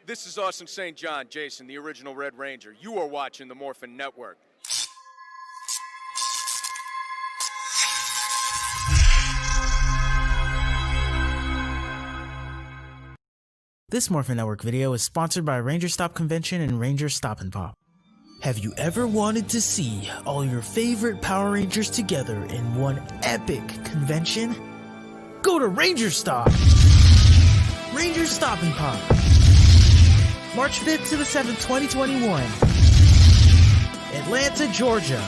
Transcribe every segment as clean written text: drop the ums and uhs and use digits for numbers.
This is Austin St. John, Jason, the original Red Ranger. You are watching the Morphin Network. This Morphin Network video is sponsored by Ranger Stop Convention and Ranger Stop and Pop. Have you ever wanted to see all your favorite Power Rangers together in one epic convention? Go to Ranger Stop! Ranger Stop and Pop. March 5th to the 7th, 2021. Atlanta, Georgia.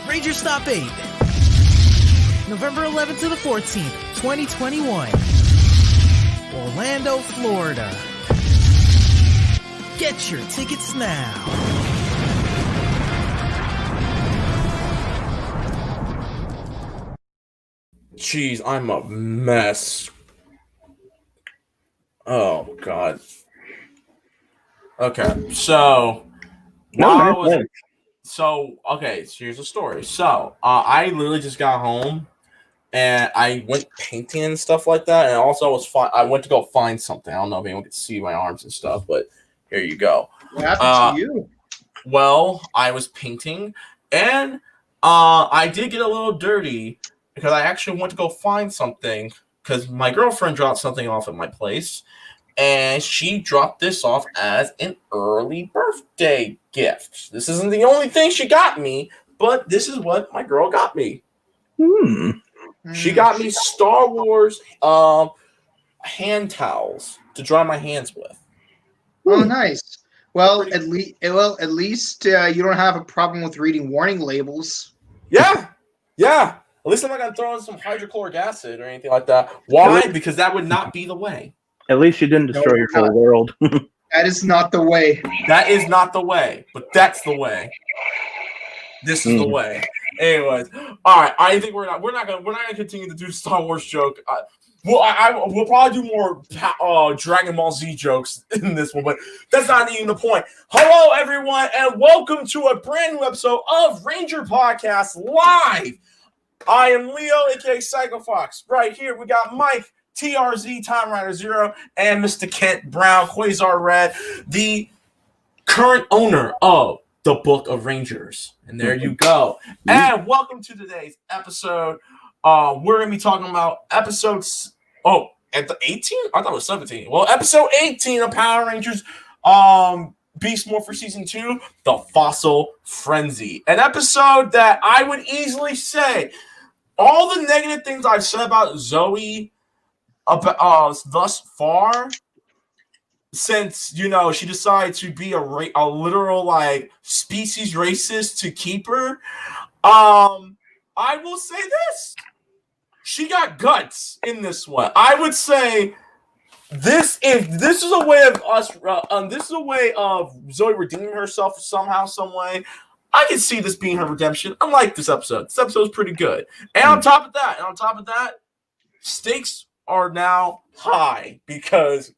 Ranger Stop 8. November 11th to the 14th, 2021. Orlando, Florida. Get your tickets now. Jeez, I'm a mess. Oh, God. Okay, so... So here's the story. So, I literally just got home, and I went painting and stuff like that, and also I went to go find something. I don't know if anyone could see my arms and stuff, but here you go. What happened to you? Well, I was painting, and I did get a little dirty, because I actually went to go find something, because my girlfriend dropped something off at my place, and she dropped this off as an early birthday gift. This isn't the only thing she got me, but this is what my girl got me. She got me Star Wars hand towels to dry my hands with. Oh, nice. Well, at least you don't have a problem with reading warning labels. Yeah. At least I'm not gonna throw in some hydrochloric acid or anything like that. Why? Because that would not be the way. At least you didn't destroy your whole world. That is not the way. That is not the way, but that's the way. This is the way. Anyways, all right. I think we're not gonna continue to do the Star Wars joke. We'll probably do more Dragon Ball Z jokes in this one, but that's not even the point. Hello, everyone, and welcome to a brand new episode of Ranger Podcast Live. I am Leo, aka Psycho Fox. Right here, we got Mike, TRZ, Time Rider Zero, and Mr. Kent Brown, Quasar Red, the current owner of the Book of Rangers. And there you go. And welcome to today's episode. We're going to be talking about episodes. Oh, at the 18? I thought it was 17. Well, episode 18 of Power Rangers Beast Morphers Season 2, The Fossil Frenzy. An episode that I would easily say all the negative things I've said about Zoe thus far, since, she decided to be a literal, species racist to keep her, I will say this. She got guts in this one. I would say this is a way of us. This is a way of Zoe redeeming herself somehow, some way. I can see this being her redemption. I like this episode. This episode is pretty good. And on top of that, stakes are now high because,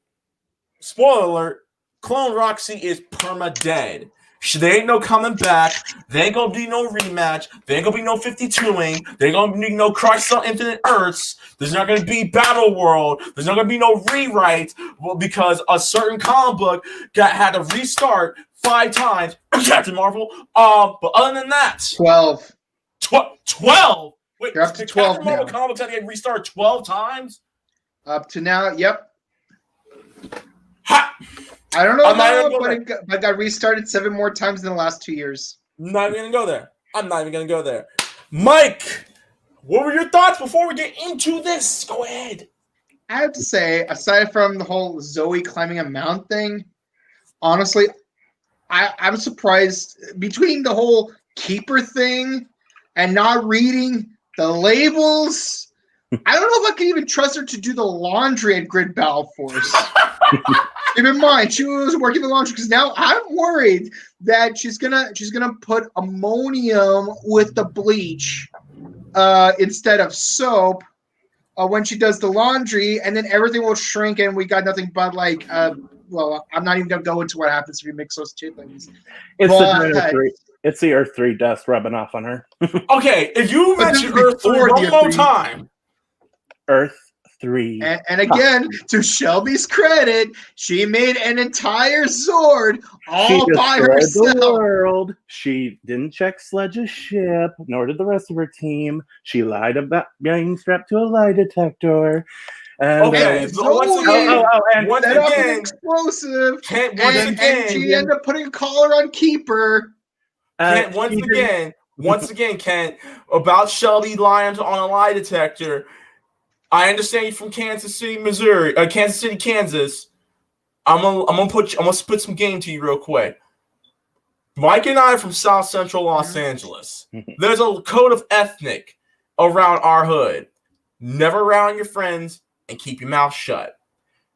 spoiler alert, Clone Roxy is perma-dead. There ain't no coming back. There ain't gonna be no rematch. There ain't gonna be no 52ing. There ain't gonna be no Crisis on Infinite Earths. There's not gonna be Battle World. There's not gonna be no rewrites. Well, because a certain comic book had to restart 5 times. Captain Marvel. But other than that, 12. 12. Wait, you're up to 12 Captain Marvel comics had to get restarted 12 times. Up to now, yep. Ha! I don't know how, but it got restarted 7 more times in the last 2 years. I'm not even going to go there. Mike, what were your thoughts before we get into this? Go ahead. I have to say, aside from the whole Zoe climbing a mount thing, honestly, I'm surprised between the whole keeper thing and not reading the labels. I don't know if I can even trust her to do the laundry at Grid Battle Force. Keep in mind, she was working the laundry because now I'm worried that she's gonna put ammonium with the bleach instead of soap when she does the laundry, and then everything will shrink, and we got nothing but well, I'm not even gonna go into what happens if you mix those two things. It's It's the Earth 3 dust rubbing off on her. Okay, if you But this mention is Earth 3 before one the more Earth 3. time. Earth 3. And again, to Shelby's credit, she made an entire Zord all by destroyed herself. the world. She didn't check Sledge's ship, nor did the rest of her team. She lied about being strapped to a lie detector. And, Okay, And so once Zoe again, and once set up an again, explosive, Kent, and she ended up putting a collar on Keeper. Kent, once again, Kent, about Shelby lying on a lie detector. I understand you from Kansas City, Missouri, Kansas City, Kansas. I'm gonna spit some game to you real quick. Mike and I are from South Central Los Angeles. There's a code of ethnic around our hood. Never around your friends and keep your mouth shut.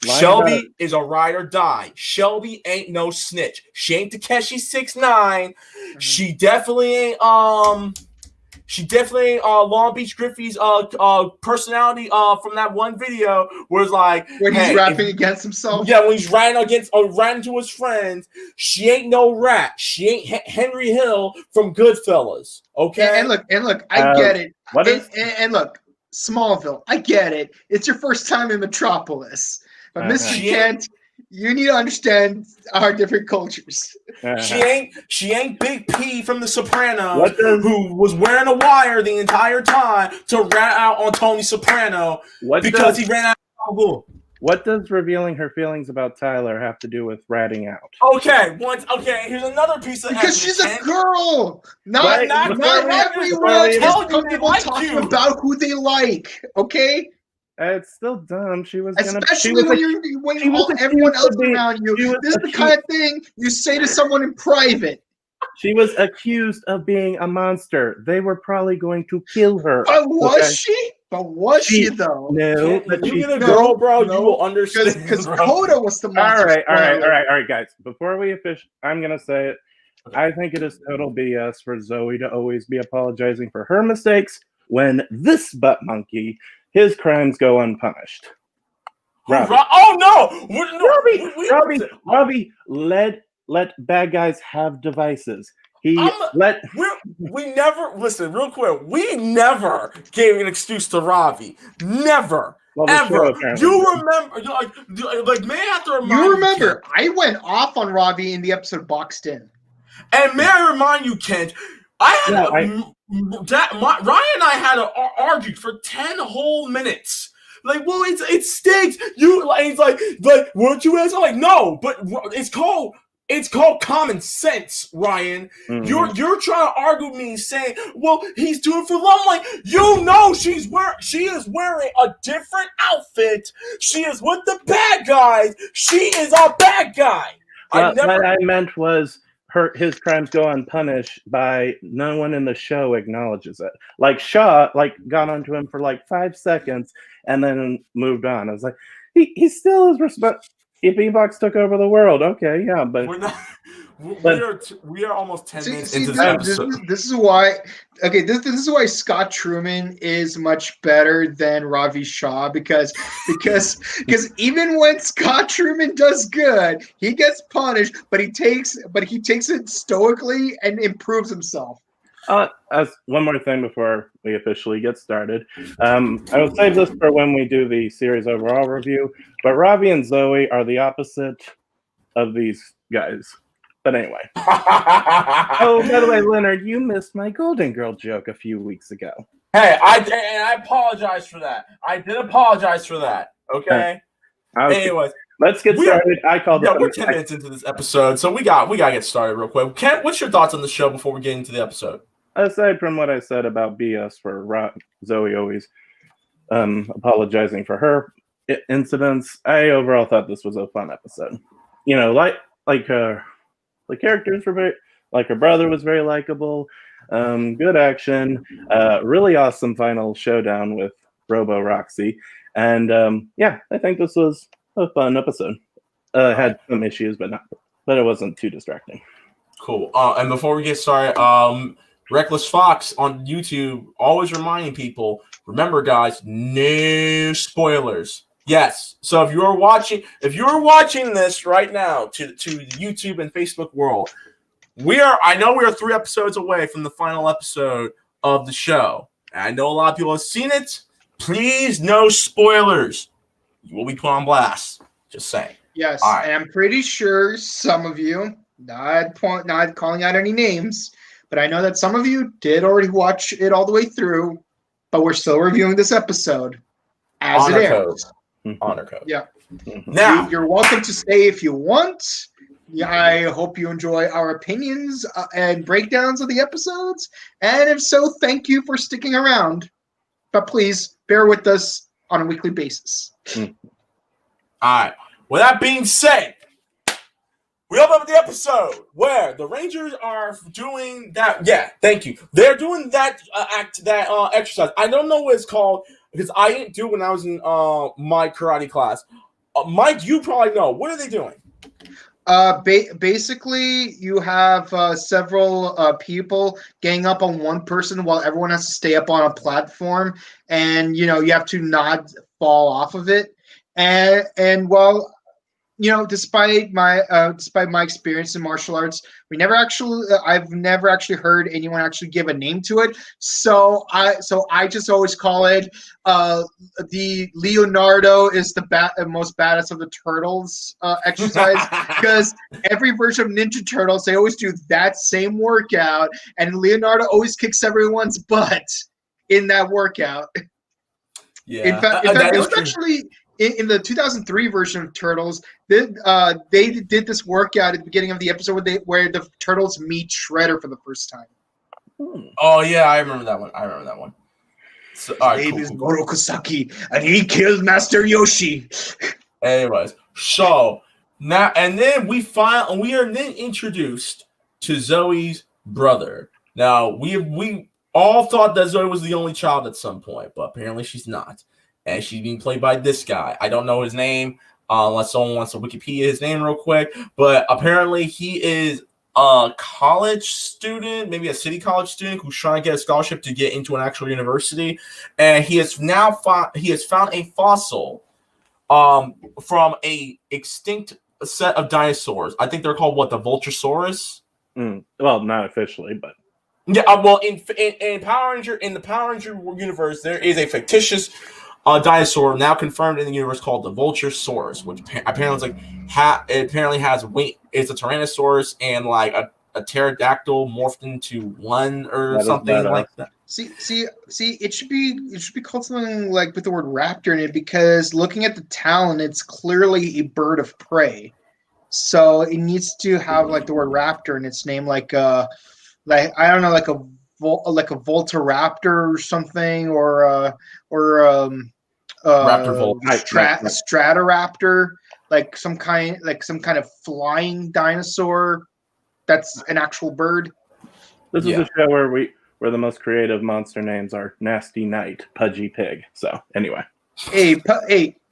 Shelby is a ride or die. Shelby ain't no snitch. She ain't Takeshi 6ix9ine. She definitely ain't Long Beach Griffey's personality from that one video where it's like When he's rapping against himself. Yeah, when he's ran to his friends. She ain't no rat. She ain't Henry Hill from Goodfellas. Okay. And look, I get it. What and look, Smallville, I get it. It's your first time in Metropolis. But Mr. Kent, you need to understand our different cultures. She ain't Big P from The Sopranos, who was wearing a wire the entire time to rat out on Tony Soprano because he ran out of Google. What does revealing her feelings about Tyler have to do with ratting out? Okay, here's another piece of because she's a girl. Not everyone is comfortable talking about who they like. Okay. It's still dumb. She was especially when everyone else around you. This is the kind of thing you say to someone in private. She was accused of being a monster. They were probably going to kill her. But was she? But was she though? No, but she's a girl, bro. You will understand because Coda was the monster. All right, guys. Before we I'm gonna say it. I think it is total BS for Zoe to always be apologizing for her mistakes when this butt monkey, his crimes go unpunished. Robbie. Robbie, let bad guys have devices. We never listen real quick. We never gave an excuse to Ravi. Never. Ever. You remember, like may I have to remind you. You remember, I went off on Ravi in the episode Boxed In. And may I remind you, Kent, Ryan and I had argued for 10 whole minutes. Like, well, it stinks. It's like, weren't you asking? I'm like, no, but it's called common sense, Ryan. Mm-hmm. You're trying to argue with me saying, well, he's doing it for love. I'm like, she is wearing a different outfit. She is with the bad guys. She is a bad guy. What I meant was his crimes go unpunished by no one in the show acknowledges it. Like Shaw, got onto him for 5 seconds and then moved on. I was like, he still is respect. If E-Box took over the world, okay, yeah, but we're not. We are almost 10 minutes into this episode. This is why. Okay, this is why Scott Truman is much better than Ravi Shaw because even when Scott Truman does good, he gets punished, but he takes it stoically and improves himself. As one more thing before we officially get started, I will save this for when we do the series overall review. But Ravi and Zoe are the opposite of these guys. But anyway. Oh, by the way, Leonard, you missed my Golden Girl joke a few weeks ago. Hey, I apologize for that. I did apologize for that. Okay. Anyways, let's get started. We're 10 minutes into this episode, so we got to get started real quick. Kent, what's your thoughts on the show before we get into the episode? Aside from what I said about BS for Zoe always apologizing for her incidents, I overall thought this was a fun episode. The characters were very, her brother was very likable, good action, really awesome final showdown with Robo Roxy, and I think this was a fun episode. Had some issues, but it wasn't too distracting. Cool. And before we get started, Reckless Fox on YouTube always reminding people, remember guys, no spoilers. Yes. So if you're watching this right now to the YouTube and Facebook world, I know we are 3 episodes away from the final episode of the show. And I know a lot of people have seen it. Please, no spoilers. You will be put on blast. Just saying. Yes, All right. and I'm pretty sure some of you, not calling out any names, but I know that some of you did already watch it all the way through, but we're still reviewing this episode as Honor it code. airs. Honor code. Yeah. Now, You're welcome to stay if you want. Yeah, I hope you enjoy our opinions and breakdowns of the episodes. And if so, thank you for sticking around. But please bear with us on a weekly basis. all right. With that being said, we open up the episode where the Rangers are doing that. Yeah, thank you. They're doing that exercise. I don't know what it's called because I didn't do it when I was in my karate class. Mike, you probably know. What are they doing? Basically, you have several people gang up on one person while everyone has to stay up on a platform, and you have to not fall off of it. And well, despite my experience in martial arts, I've never actually heard anyone actually give a name to it. So I just always call it the Leonardo is the most badass of the turtles exercise, because every version of Ninja Turtles, they always do that same workout, and Leonardo always kicks everyone's butt in that workout. Yeah, In fact, it was actually in the 2003 version of Turtles. They did this workout at the beginning of the episode where the turtles meet Shredder for the first time. Oh yeah, I remember that one. So, His name is Morokosaki, and he killed Master Yoshi. Anyways, so now and then we are then introduced to Zoe's brother. Now we all thought that Zoe was the only child at some point, but apparently she's not. And she's being played by this guy. I don't know his name, unless someone wants to Wikipedia his name real quick. But apparently he is a college student, maybe a city college student who's trying to get a scholarship to get into an actual university. And he has found a fossil from a extinct set of dinosaurs. I think they're called the Vulturesaurus? Well, not officially, but yeah. Well, in the Power Ranger universe, there is a fictitious dinosaur now confirmed in the universe called the Vulturesaurus, which apparently has wing. It's a Tyrannosaurus and like a pterodactyl morphed into one or something like that. See, it should be called something like with the word raptor in it, because looking at the talon, it's clearly a bird of prey. So it needs to have like the word raptor in its name, like I don't know, like a Voltaraptor or something, or Stratoraptor, like some kind of flying dinosaur that's an actual bird. This is a show where the most creative monster names are Nasty Knight, Pudgy Pig. So anyway, hey,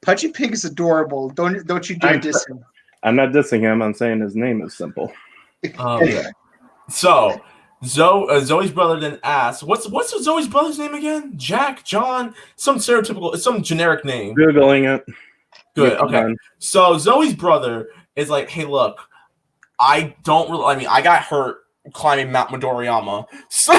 Pudgy Pig is adorable. Don't you dare diss him. I'm not dissing him. I'm saying his name is simple. Okay. So Zoe's brother then asks, "What's Zoe's brother's name again? Jack, John, some generic name." Googling it. Good. Okay. So Zoe's brother is like, "Hey, look, I got hurt climbing Mount Midoriyama." So I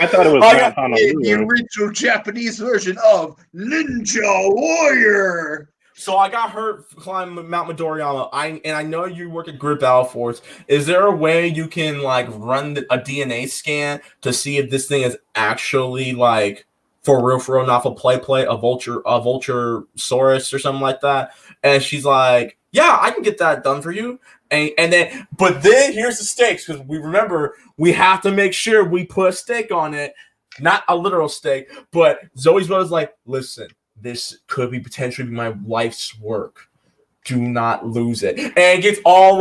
thought it was the original Japanese version of Ninja Warrior. So I got hurt climbing Mount Midoriyama. I know you work at Grid Battle Force. Is there a way you can like run a DNA scan to see if this thing is actually like for real, not for play, a Vulturesaurus or something like that? And she's like, "Yeah, I can get that done for you." And then here's the stakes, because we have to make sure we put a stake on it, not a literal stake. But Zoe's brother's like, "Listen, this could be potentially my life's work. Do not lose it." And it gets all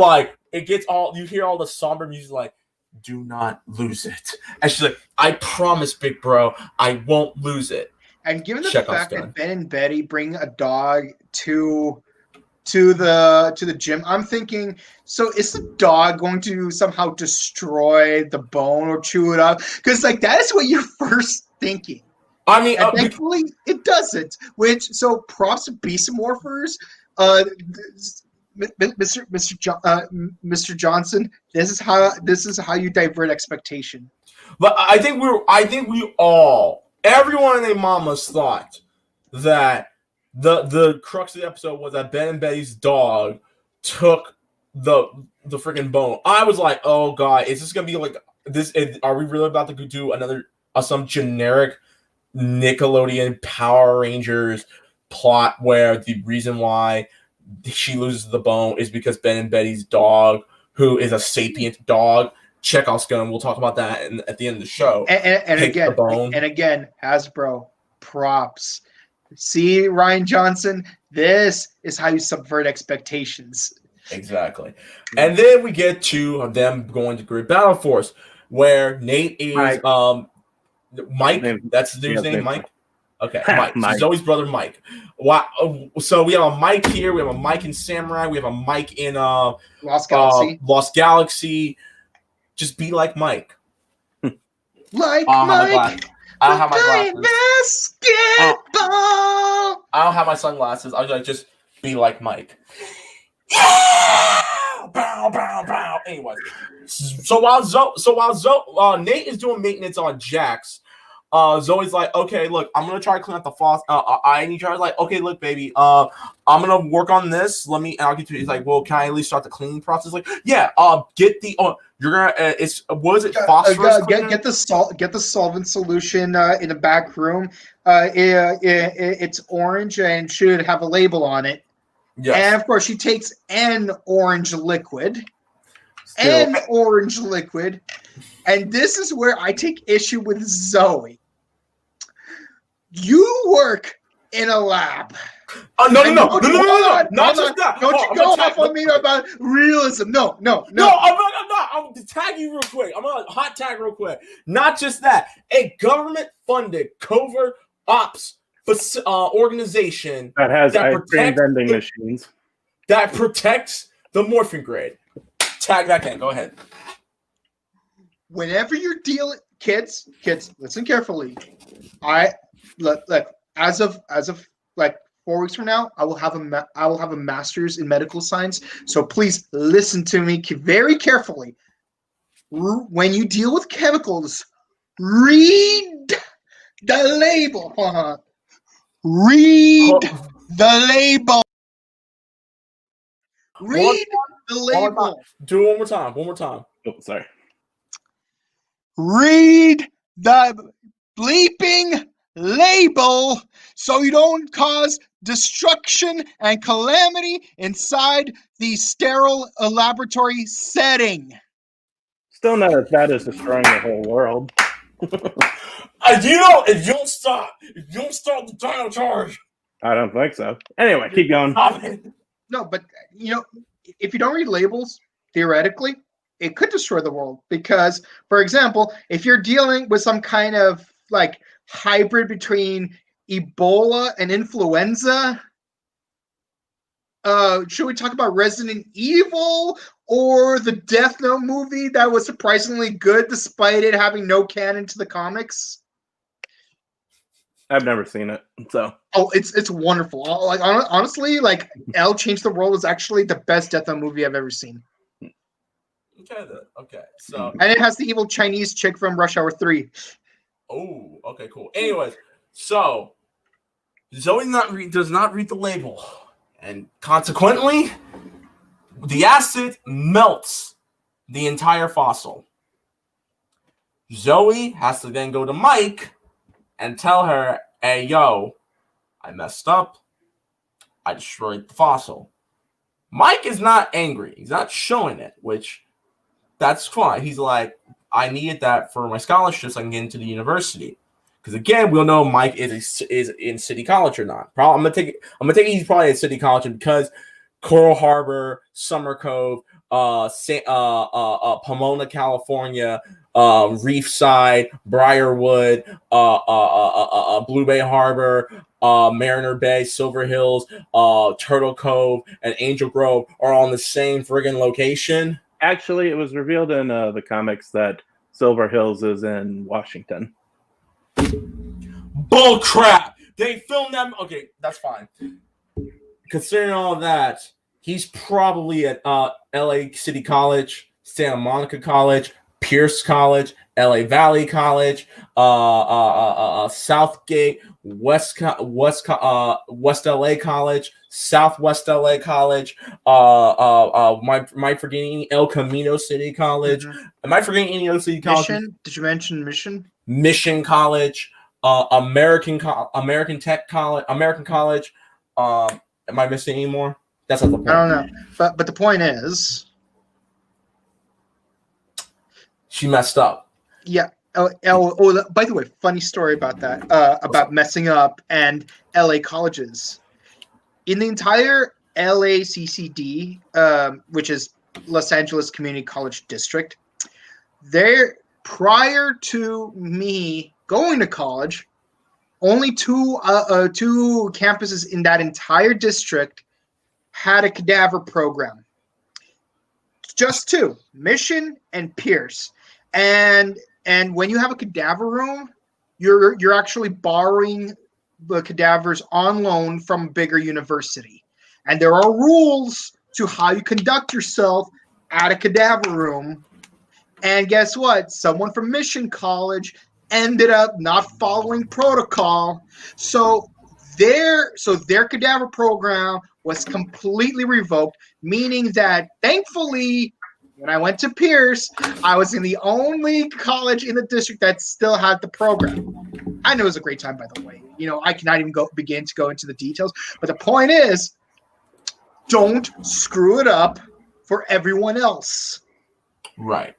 you hear all the somber music like, "Do not lose it." And she's like, "I promise, big bro, I won't lose it." And given the fact that Ben and Betty bring a dog to the gym, I'm thinking, so is the dog going to somehow destroy the bone or chew it up? Because like that is what you're first thinking. I mean, thankfully it doesn't. So props to Beast Morphers. Mr. Johnson, this is how you divert expectation. But I think everyone and their mamas thought that the crux of the episode was that Ben and Betty's dog took the freaking bone. I was like, oh god, is this gonna be like this? Are we really about to do another some generic Nickelodeon Power Rangers plot where the reason why she loses the bone is because Ben and Betty's dog, who is a sapient dog, Chekhov's gun. We'll talk about that at the end of the show. And again, Hasbro props. See, Ryan Johnson, this is how you subvert expectations. Exactly. And then we get to them going to Great Battle Force, where Nate is Mike. That's the dude's name, Mike. Okay, Mike. Mike. Zoe's brother, Mike. Wow. So we have a Mike here. We have a Mike in Samurai. We have a Mike in Lost Galaxy. Lost Galaxy. Just be like Mike. Like Mike. I don't have my glasses. Basketball. I don't have my sunglasses. I was like, just be like Mike. Yeah! Bow, bow, bow. Anyways, so while Nate is doing maintenance on Jax, Zoe's like, okay, look, I'm gonna try to clean up the faucet. I need you. Like, okay, look, baby, I'm gonna work on this. And I'll get to it. He's like, well, can I at least start the cleaning process? Like, yeah, get the you're gonna it's what is it? Phosphorus. Get the solvent solution in the back room. It's orange and should have a label on it. Yes. And of course, she takes an orange liquid. And this is where I take issue with Zoe. You work in a lab. No. Not just that. Don't you go off on me about realism. No. No, I'm not. I'm gonna tag you real quick. I'm gonna hot tag real quick. Not just that. A government-funded covert ops organization that has ice cream vending machines that protects the morphing grade. Tag that in. Go ahead. Whenever you're dealing, kids, listen carefully. Look. As of like 4 weeks from now, I will have a master's in medical science. So please listen to me very carefully. When you deal with chemicals, read the label. Read the label. Read the label. Do it one more time. Oh, sorry. Read the bleeping label so you don't cause destruction and calamity inside the sterile laboratory setting. Still not as bad as destroying the whole world. If you don't stop the dino charge. I don't think so. Anyway, keep going. No, but if you don't read labels, theoretically, it could destroy the world. Because, for example, if you're dealing with some kind of like hybrid between Ebola and influenza, should we talk about Resident Evil or the Death Note movie that was surprisingly good despite it having no canon to the comics? I've never seen it, so. Oh, it's wonderful. Like honestly, like L Change the World is actually the best Death Note movie I've ever seen. Okay. So. And it has the evil Chinese chick from Rush Hour 3. Oh, okay, cool. Anyways, so Zoe does not read the label, and consequently, the acid melts the entire fossil. Zoe has to then go to Mike and tell her, hey, yo, I messed up. I destroyed the fossil. Mike is not angry. He's not showing it, which that's fine. He's like, I needed that for my scholarship so I can get into the university. Because again, we'll know Mike is in City College or not. I'm gonna take it he's probably at City College because Coral Harbor, Summer Cove, Pomona, California, Reefside, Briarwood, Blue Bay Harbor, Mariner Bay, Silver Hills, Turtle Cove, and Angel Grove are all in the same friggin' location. Actually, it was revealed in the comics that Silver Hills is in Washington. Bull crap! They filmed them. Okay, that's fine. Considering all that, he's probably at LA City College, Santa Monica College, Pierce College, LA Valley College, Southgate, West LA College, Southwest LA College, am I forgetting El Camino City College? Am I forgetting any other city college? Mission? Did you mention Mission? Mission College, American Tech College, American College. Am I missing any more? That's not the point. I don't know. But the point is, she messed up. Yeah. Oh, by the way, funny story about that, about messing up and LA colleges. In the entire LACCD, which is Los Angeles Community College District, there, prior to me going to college, only two campuses in that entire district had a cadaver program. Just two, Mission and Pierce. And when you have a cadaver room, you're actually borrowing the cadavers on loan from a bigger university. And there are rules to how you conduct yourself at a cadaver room. And guess what? Someone from Mission College ended up not following protocol. So their cadaver program was completely revoked, meaning that thankfully, when I went to Pierce, I was in the only college in the district that still had the program. I know it was a great time, by the way. I cannot even begin to go into the details. But the point is, don't screw it up for everyone else. Right.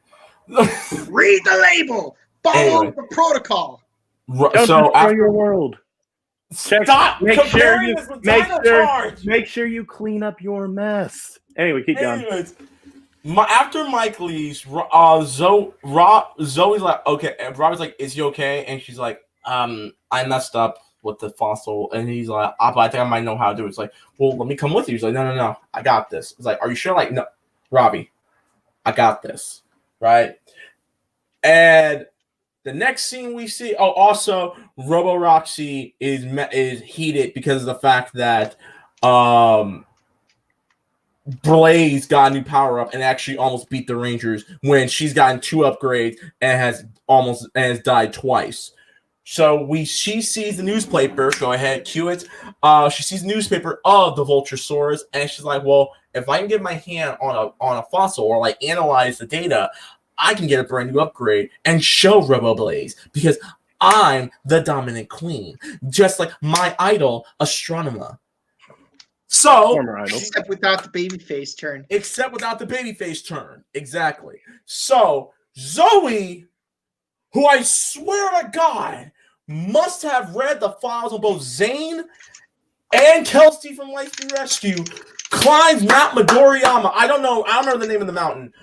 Read the label. Follow the protocol. Don't So destroy after your world. Stop Make comparing this with Dino Charge. Make sure you clean up your mess. Anyway, keep going. Anyways, after Mike leaves, Zoe's like, okay, and Robert's like, is he okay? And she's like, I messed up with the fossil. And he's like, but I think I might know how to do it. It's like, well, let me come with you. He's like, no, I got this. It's like, are you sure? Like, no, Robbie, I got this, right? And the next scene we see, also Robo Roxy is heated because of the fact that Blaze got a new power up and actually almost beat the Rangers when she's gotten 2 upgrades and has died twice. So she sees the newspaper. Go ahead, cue it. She sees the newspaper of the Vulturesaurus, and she's like, "Well, if I can get my hand on a fossil or like analyze the data, I can get a brand new upgrade and show Robo Blaze because I'm the dominant queen, just like my idol, Astronema." So, except without the babyface turn. Exactly. So, Zoe, who I swear to God must have read the files on both Zane and Kelsey from Lightspeed Rescue, climbs Mount Midoriyama. I don't know the name of the mountain.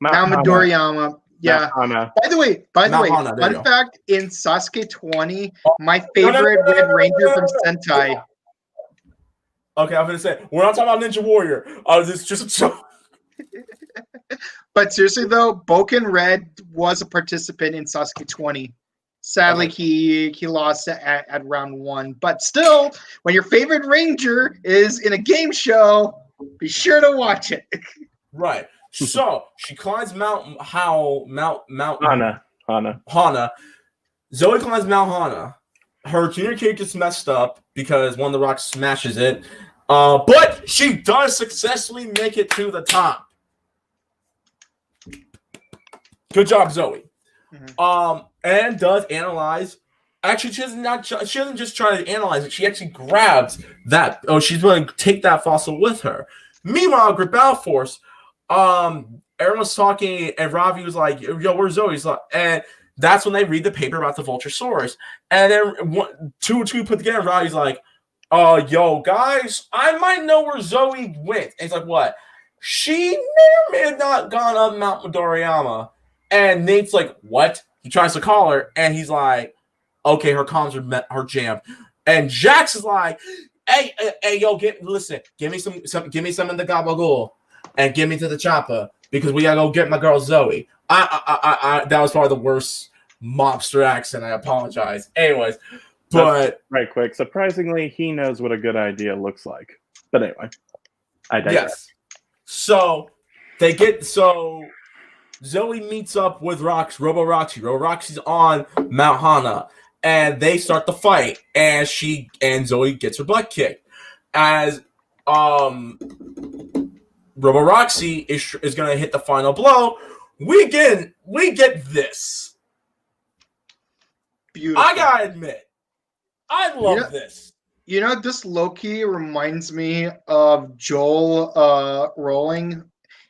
Mount Midoriyama. Yeah. By the way, fun fact, in Sasuke 20, my favorite Red Ranger from Sentai. Okay, I'm gonna say we're not talking about Ninja Warrior. This is just a joke. But seriously though, Boken Red was a participant in Sasuke 20. Sadly, he lost at round 1. But still, when your favorite Ranger is in a game show, be sure to watch it. Right. So she climbs Mount Hana. Zoe climbs Mount Hana. Her junior cake gets messed up because one of the rocks smashes it. But she does successfully make it to the top. Good job, Zoe. Mm-hmm. And does analyze. Actually, she doesn't just try to analyze it. She actually grabs that. She's going to take that fossil with her. Meanwhile, Gribal Force, everyone's talking, and Ravi was like, "Yo, where's Zoe?" And that's when they read the paper about the Vulturesaurus. And then two put together, Ravi's like, yo, guys, I might know where Zoe went. And he's like, what? She may have not gone up Mount Midoriyama. And Nate's like, what? He tries to call her, and he's like, okay, her comms are jammed. And Jax is like, hey, yo, give me some in the gabagool, and give me to the chopper because we gotta go get my girl Zoe. I that was probably the worst mobster accent. I apologize. Anyways, but right quick. Surprisingly, he knows what a good idea looks like. But anyway. I digress. Yes. So Zoe meets up with Robo Roxy. Robo Roxy's on Mount Hana, and they start the fight. And Zoe gets her butt kicked. As Robo Roxy is gonna hit the final blow, we get this. Beautiful. I gotta admit, I love this. You know, this low-key reminds me of Joel Rowling.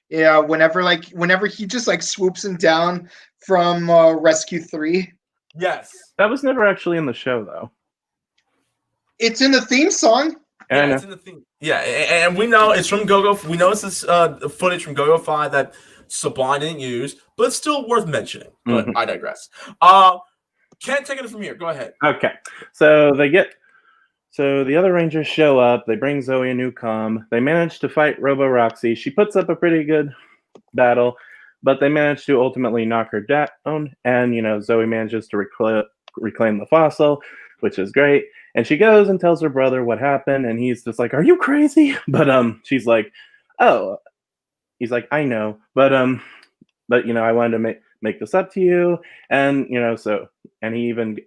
Yeah, whenever he just like swoops him down from Rescue 3. Yes. That was never actually in the show, though. It's in the theme song. Yeah, it's in the theme. Yeah, and we know it's from Go-Go. We know it's this footage from Go-Go 5 that Sublime didn't use, but it's still worth mentioning. But I digress. Ken, take it from here. Go ahead. Okay. So the other Rangers show up. They bring Zoe a new comm. They manage to fight Robo Roxy. She puts up a pretty good battle, but they manage to ultimately knock her down. And, Zoe manages to reclaim the fossil, which is great. And she goes and tells her brother what happened. And he's just like, "Are you crazy?" But she's like, "Oh," he's like, "I know. But I wanted to make this up to you." And,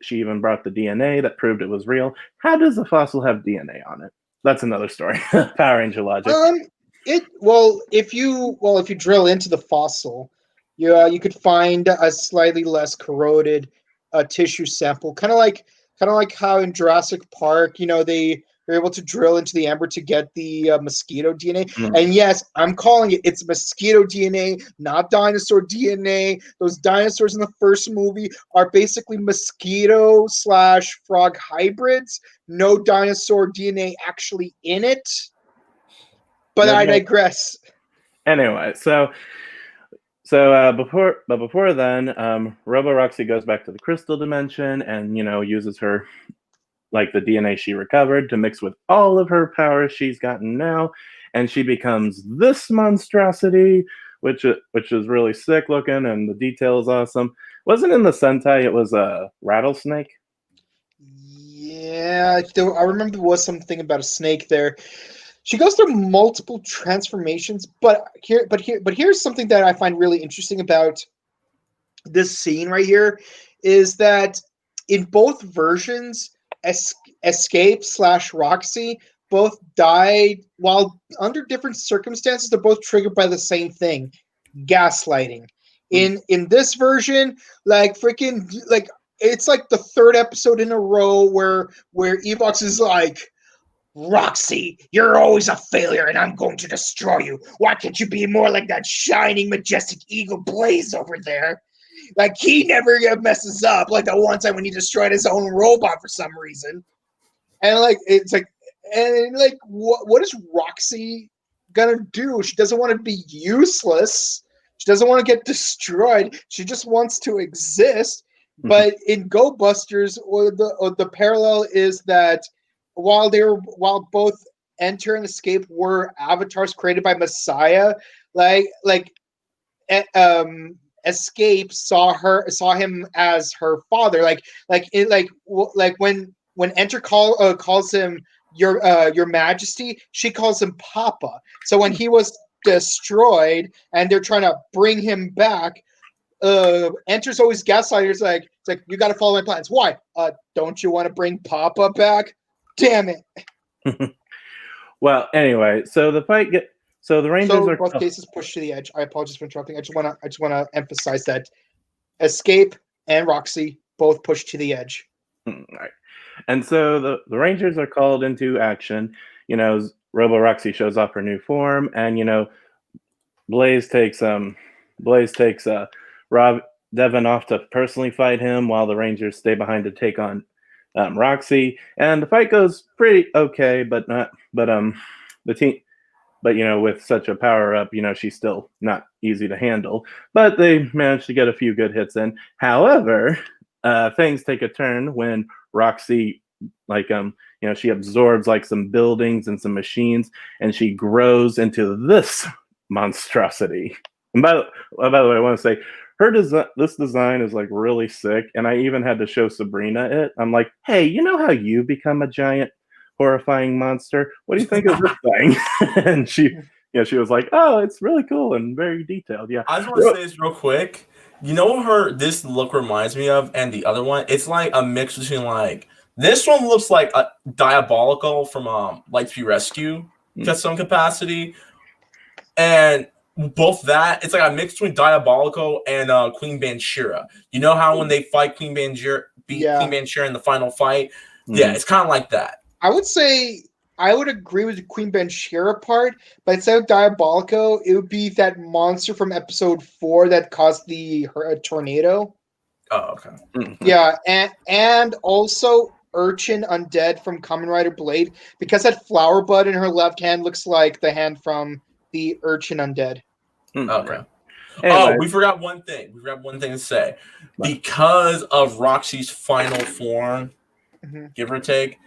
she even brought the DNA that proved it was real. How does the fossil have DNA on it? That's another story. Power Ranger logic. If you drill into the fossil, you could find a slightly less corroded tissue sample, kind of like how in Jurassic Park, they were able to drill into the amber to get the mosquito DNA. And yes, I'm calling it's mosquito DNA, not dinosaur DNA. Those dinosaurs in the first movie are basically mosquito/frog hybrids. No dinosaur DNA actually in it. But I digress. Anyway, before then, Robo Roxy goes back to the crystal dimension and uses her, like, the DNA she recovered to mix with all of her powers she's gotten now, and she becomes this monstrosity, which is really sick looking, and the detail is awesome. Wasn't in the Sentai, it was a rattlesnake. Yeah, I remember there was something about a snake there. She goes through multiple transformations, but here's something that I find really interesting about this scene right here is that in both versions, Escape/Roxy both died while under different circumstances. They're both triggered by the same thing, gaslighting. In this version, it's like the third episode in a row where Evox is like, "Roxy, you're always a failure and I'm going to destroy you. Why can't you be more like that shining, majestic eagle Blaze over there? Like, he never messes up, like the one time when he destroyed his own robot for some reason." And what is Roxy gonna do? She doesn't want to be useless. She doesn't want to get destroyed. She just wants to exist. But in Go Busters, the parallel is that while both Enter and Escape were avatars created by Messiah, Escape saw him as her father, when Enter calls him your Majesty, she calls him Papa. So when he was destroyed and they're trying to bring him back, Enter's always gaslighting. It's like you got to follow my plans. Why? Don't you want to bring Papa back? Damn it. Well, anyway, so the Rangers are both cases pushed to the edge. I apologize for interrupting. I just want to emphasize that Escape and Roxy both pushed to the edge. Right. And so the Rangers are called into action. Robo Roxy shows off her new form, and Blaze takes Rob Devin off to personally fight him, while the Rangers stay behind to take on Roxy. And the fight goes pretty okay, but the team. But with such a power up, she's still not easy to handle. But they managed to get a few good hits in. However, things take a turn when Roxy, she absorbs like some buildings and some machines, and she grows into this monstrosity. And by the way, I want to say this design is like really sick, and I even had to show Sabrina it. I'm like, "Hey, you know how you become a giant horrifying monster. What do you think of this thing? And she was like, oh, it's really cool and very detailed. Yeah. I just want to say this real quick. You know what this look reminds me of, and the other one? It's like a mix between like this one looks like a Diabolical from Lightspeed Rescue to some capacity, and both that it's like a mix between Diabolical and Queen Banshira. You know how when they fight Queen Banshira, Queen Banshira in the final fight? Yeah, it's kind of like that. I would say I would agree with the Queen Banshira part, but instead of Diabolico, it would be that monster from episode 4 that caused a tornado. Oh, okay. Yeah, and also Urchin Undead from Kamen Rider Blade, because that flower bud in her left hand looks like the hand from the Urchin Undead. Okay. Anyway. Oh, we forgot one thing. We forgot one thing to say. Because of Roxy's final form, give or take,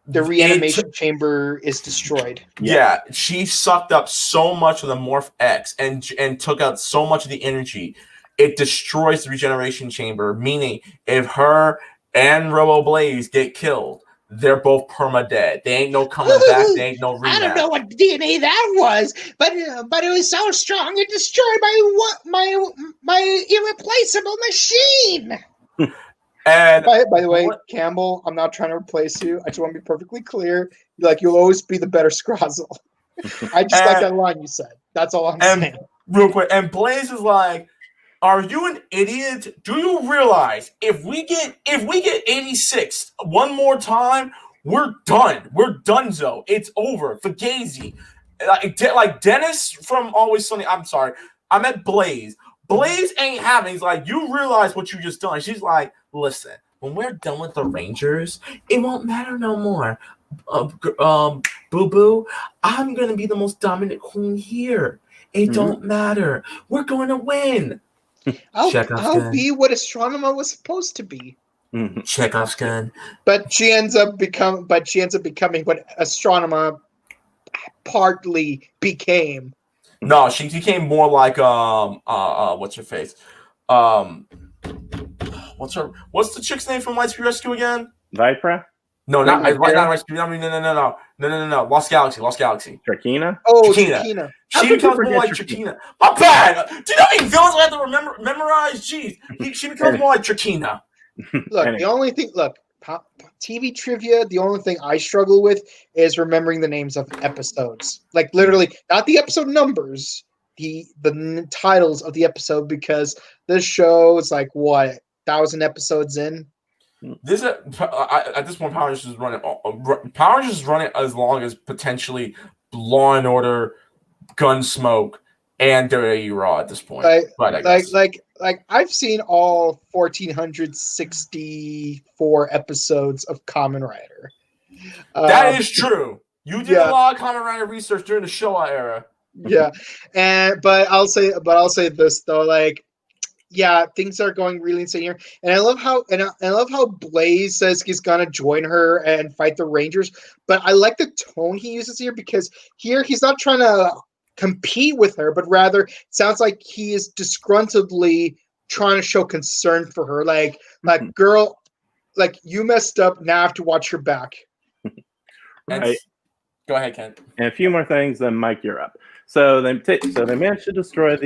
the reanimation chamber is destroyed. Yeah, she sucked up so much of the Morph X and took out so much of the energy. It destroys the regeneration chamber, meaning if her and Robo Blaze get killed, they're both perma-dead. They ain't no coming back. They ain't no rematch. I don't know what DNA that was, but it was so strong it destroyed my irreplaceable machine. And by the way, Campbell, I'm not trying to replace you. I just want to be perfectly clear. You'll always be the better Scrozzle. I just like that line you said. That's all I'm saying. Real quick, and Blaze is like, "Are you an idiot? Do you realize if we get 86 one more time, we're done. We're donezo. It's over. Fugazi." Like Dennis from Always Sunny. I'm sorry, I meant Blaze. Blaze ain't having. He's like, "You realize what you just done?" She's like, "Listen, when we're done with the Rangers, it won't matter no more. Boo Boo, I'm gonna be the most dominant queen here. It don't matter. We're going to win." I'll be what Astronema was supposed to be. Chekhov's gun. But she ends up becoming what Astronema partly became. No, she became more like what's her face? What's the chick's name from Lightspeed Rescue again? Vipra? No, not Lightspeed. No. Lost Galaxy. Trakina? Oh, Trakina. She becomes more like Trakina. My bad. Do you know how many villains I have to memorize? Jeez. She becomes more like Trakina. Look, the only thing, TV trivia, the only thing I struggle with is remembering the names of episodes. Like, literally, not the episode numbers, the titles of the episode, because this show is like, 1,000 episodes in? This at this point, Power Rangers is running. Power Rangers is running as long as potentially Law and Order, Gunsmoke, and WWE Raw at this point. Like I've seen all 1,464 episodes of Kamen Rider. That is true. You did a lot of Kamen Rider research during the Showa era. Yeah, but I'll say this though, like, yeah, things are going really insane here, and I love how Blaze says he's gonna join her and fight the Rangers, but I like the tone he uses here, because here he's not trying to compete with her, but rather it sounds like he is disgruntledly trying to show concern for her, like girl, like, you messed up, now I have to watch your back. Right. Go ahead, Ken. And a few more things, then Mike, you're up. So they managed to destroy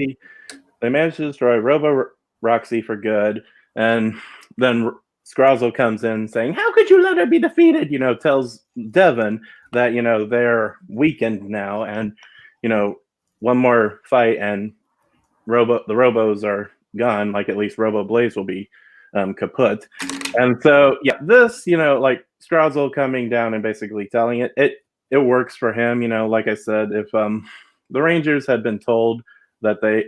Robo Roxy for good, and then Scrozzle comes in saying, "How could you let her be defeated?" Tells Devon that they're weakened now, and one more fight and the Robos are gone. Like, at least Robo Blaze will be kaput. And so this like Scrozzle coming down and basically telling it works for him. Like I said, if the Rangers had been told that they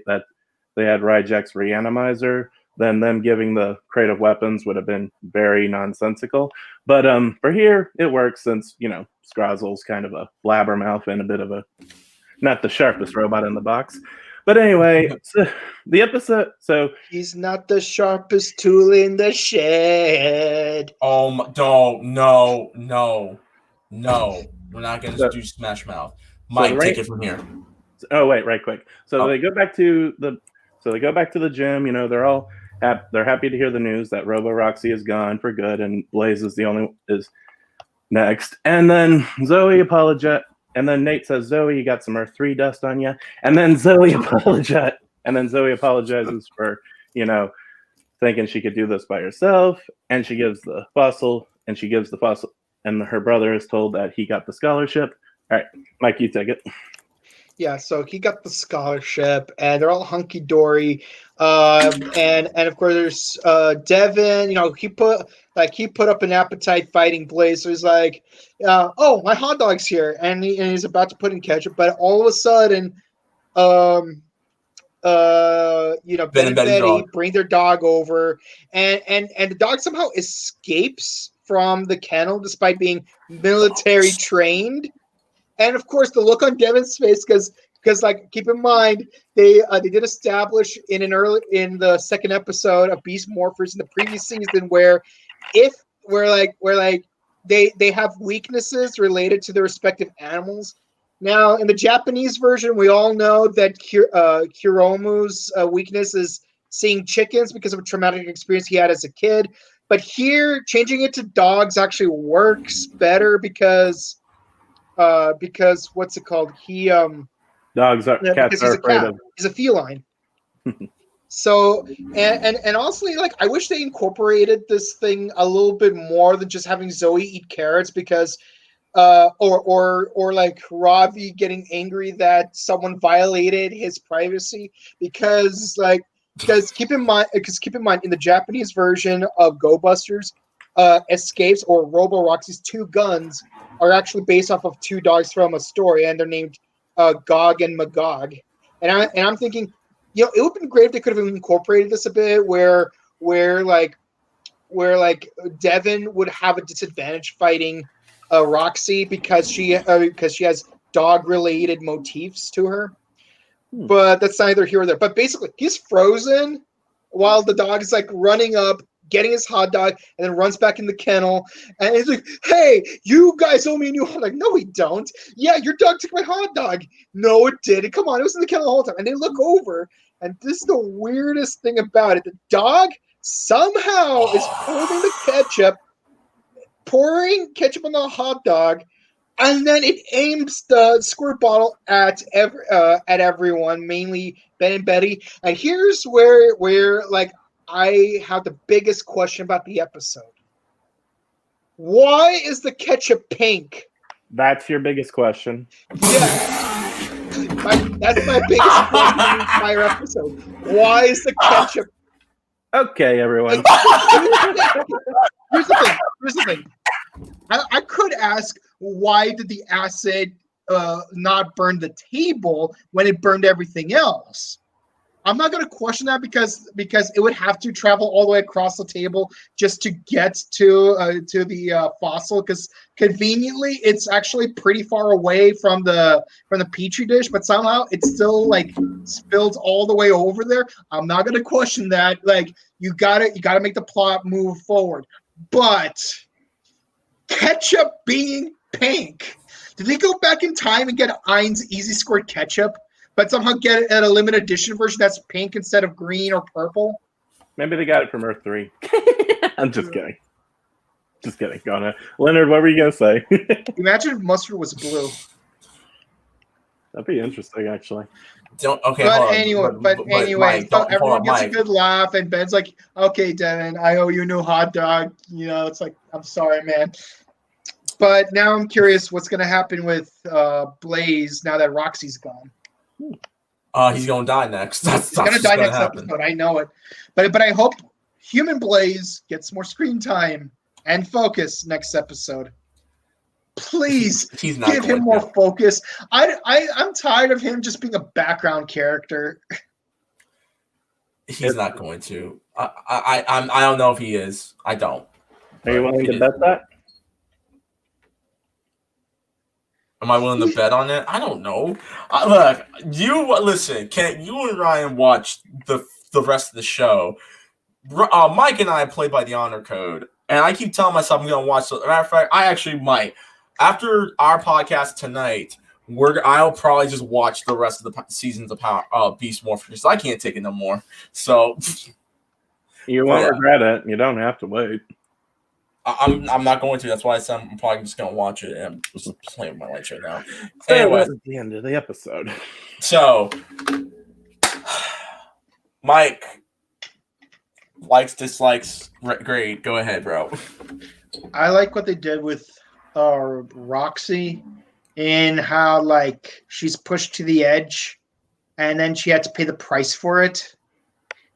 had Ryjack's Reanimizer, then them giving the crate of weapons would have been very nonsensical. But for here, it works, since Scrozzle's kind of a blabbermouth and a bit of a not the sharpest robot in the box. But anyway, so the episode. So he's not the sharpest tool in the shed. No. We're not going to do Smash Mouth. Mike, take it from here. Oh wait, right quick. So they go back to the gym. They're all they're happy to hear the news that Robo Roxy is gone for good, and Blaze is the next. And then Zoe apologized. And then Nate says, Zoe, you got some Earth 3 dust on you. And then Zoe apologizes. And then Zoe apologizes for, thinking she could do this by herself. And she gives the fossil. And she gives the fossil. And her brother is told that he got the scholarship. All right, Mike, you take it. Yeah, so he got the scholarship, and they're all hunky dory. And of course, there's Devin. He put up an appetite fighting Blaze. So he's like, "Oh, my hot dog's here," and he's about to put in ketchup, but all of a sudden, Ben and Betty bring their dog over, and the dog somehow escapes from the kennel despite being military trained. And of course, the look on Devin's face, because keep in mind they did establish in the second episode of Beast Morphers in the previous season where they have weaknesses related to their respective animals. Now, in the Japanese version, we all know that Hiromu's weakness is seeing chickens because of a traumatic experience he had as a kid. But here, changing it to dogs actually works better because what's it called? Cats are afraid of. He's a feline. So and honestly, I wish they incorporated this thing a little bit more than just having Zoe eat carrots because or like Ravi getting angry that someone violated his privacy because keep in mind in the Japanese version of Go Busters, escapes or Robo Roxy's two guns are actually based off of two dogs from a story, and they're named Gog and Magog. And I'm thinking, it would have been great if they could have incorporated this a bit, where Devin would have a disadvantage fighting Roxy because she has dog related motifs to her. But that's neither here or there. But basically, he's frozen while the dog is running up, getting his hot dog, and then runs back in the kennel. And he's like, "Hey, you guys owe me a new hot dog." "No, we don't." "Yeah, your dog took my hot dog." "No, it didn't. Come on, it was in the kennel the whole time." And they look over, and this is the weirdest thing about it. The dog somehow is holding the ketchup, pouring ketchup on the hot dog, and then it aims the squirt bottle at everyone, mainly Ben and Betty. And here's where I have the biggest question about the episode. Why is the ketchup pink? That's your biggest question. Yeah. That's my biggest question in the entire episode. Why is the ketchup? Okay, everyone. Here's the thing. I could ask, why did the acid not burn the table when it burned everything else? I'm not going to question that because it would have to travel all the way across the table just to get to the fossil. Because conveniently, it's actually pretty far away from the petri dish, but somehow it still spills all the way over there. I'm not going to question that. You gotta make the plot move forward. But ketchup being pink, did they go back in time and get Heinz Easy Squirt ketchup? But somehow get it at a limited edition version that's pink instead of green or purple? Maybe they got it from Earth 3. I'm just kidding. Just kidding. Go on. Leonard, what were you going to say? Imagine if mustard was blue. That'd be interesting, actually. But anyway, everyone gets a good laugh, and Ben's like, "Okay, Devin, I owe you a new hot dog." It's like, I'm sorry, man. But now I'm curious what's going to happen with Blaze now that Roxy's gone. He's gonna die next. He's gonna die next episode. I know it, but I hope Human Blaze gets more screen time and focus next episode. Please give him more focus. I'm tired of him just being a background character. He's not going to. I don't know if he is. I don't. Are you willing to bet that? Am I willing to bet on it? I don't know. Look, listen. Can you and Ryan watch the rest of the show? Mike and I play by the honor code, and I keep telling myself I'm going to watch. Matter of fact, I actually might. After our podcast tonight, I'll probably just watch the rest of the seasons of Beast Morphers. I can't take it no more. So you won't regret it. You don't have to wait. I'm not going to. That's why I said I'm probably just gonna watch it. And I'm just playing my lights right now. So Anyway, that was the end of the episode. so Mike likes, dislikes, great. Go ahead, bro. I like what they did with Roxy in how like she's pushed to the edge and then she had to pay the price for it.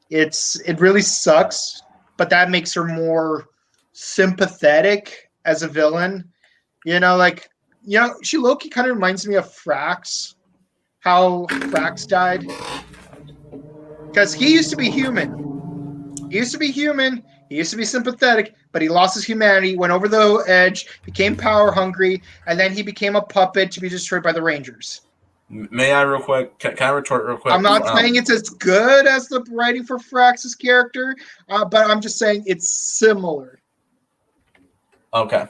It really sucks, but that makes her more sympathetic as a villain. She low-key kind of reminds me of Frax, how Frax died. Because he used to be human. He used to be sympathetic, but he lost his humanity, went over the edge, became power hungry, and then he became a puppet to be destroyed by the Rangers. May I real quick? Can I retort real quick? I'm not saying it's as good as the writing for Frax's character, but I'm just saying it's similar. Okay.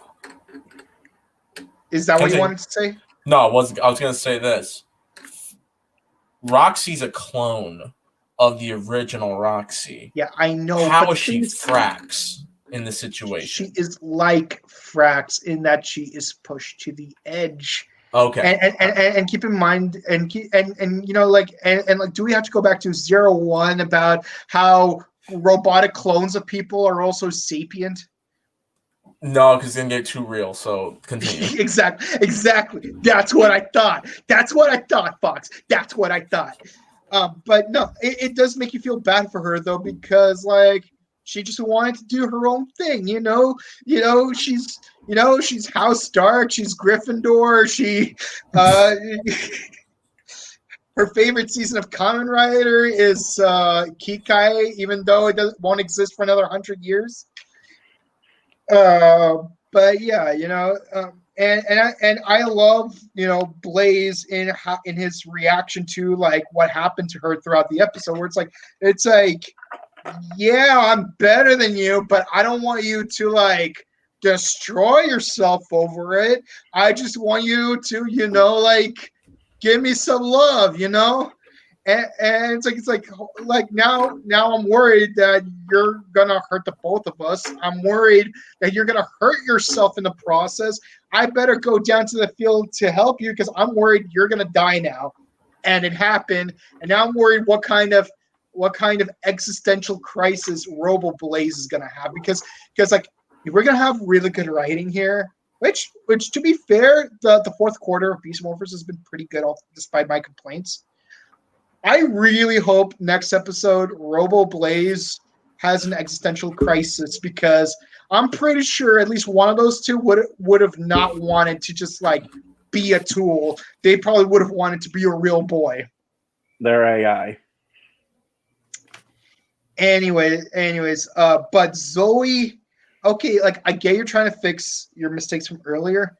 Is that what you wanted to say? No, I was going to say this. Roxy's a clone of the original Roxy. Yeah, I know. How is she Frax in the situation? She is like Frax in that she is pushed to the edge. Okay. And keep in mind and do we have to go back to 01 about how robotic clones of people are also sapient? No, because it's gonna get too real. So continue. Exactly. That's what I thought. Fox. That's what I thought. But no, it does make you feel bad for her though, because like she just wanted to do her own thing. She's House Stark. She's Gryffindor. She, her favorite season of Kamen Rider is Kikai, even though it won't exist for another 100 years. But yeah, and I love Blaze in his reaction to like what happened to her throughout the episode, where it's like, yeah, I'm better than you, but I don't want you to like destroy yourself over it. I just want you to give me some love, And it's like now I'm worried that you're gonna hurt the both of us. I'm worried that you're gonna hurt yourself in the process. I better go down to the field to help you because I'm worried you're gonna die now. And it happened, and now I'm worried what kind of existential crisis Robo Blaze is gonna have because like we're gonna have really good writing here. Which to be fair, the fourth quarter of Beast Morphers has been pretty good, despite my complaints. I really hope next episode Robo Blaze has an existential crisis because I'm pretty sure at least one of those two would have not wanted to just like be a tool. They probably would have wanted to be a real boy. They're AI. Anyways, but Zoe, okay, like I get you're trying to fix your mistakes from earlier,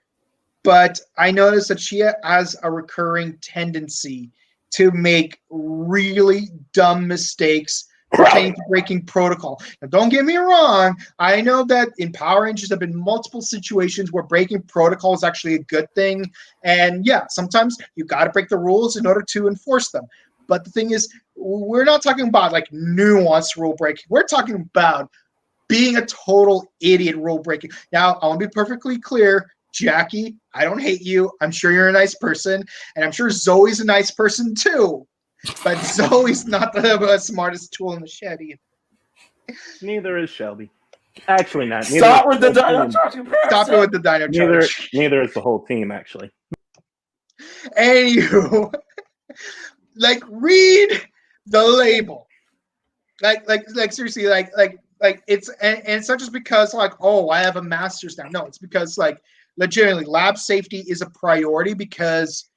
but I noticed that she has a recurring tendency to make really dumb mistakes pertaining to breaking protocol. Now, don't get me wrong. I know that in Power Rangers there have been multiple situations where breaking protocol is actually a good thing. And yeah, sometimes you got to break the rules in order to enforce them. But the thing is, we're not talking about like nuanced rule breaking. We're talking about being a total idiot rule breaking. Now, I want to be perfectly clear. Jackie, I don't hate you. I'm sure you're a nice person, and I'm sure Zoe's a nice person too. But Zoe's not the smartest tool in the shed either. Neither is Shelby. Actually, not. Stop with the Dino Charge. Stop it with the Dino Charge. Neither is the whole team, actually. Anywho, like read the label. Like seriously, like it's and it's not just because like, oh, I have a master's now. No, it's because like legitimately lab safety is a priority because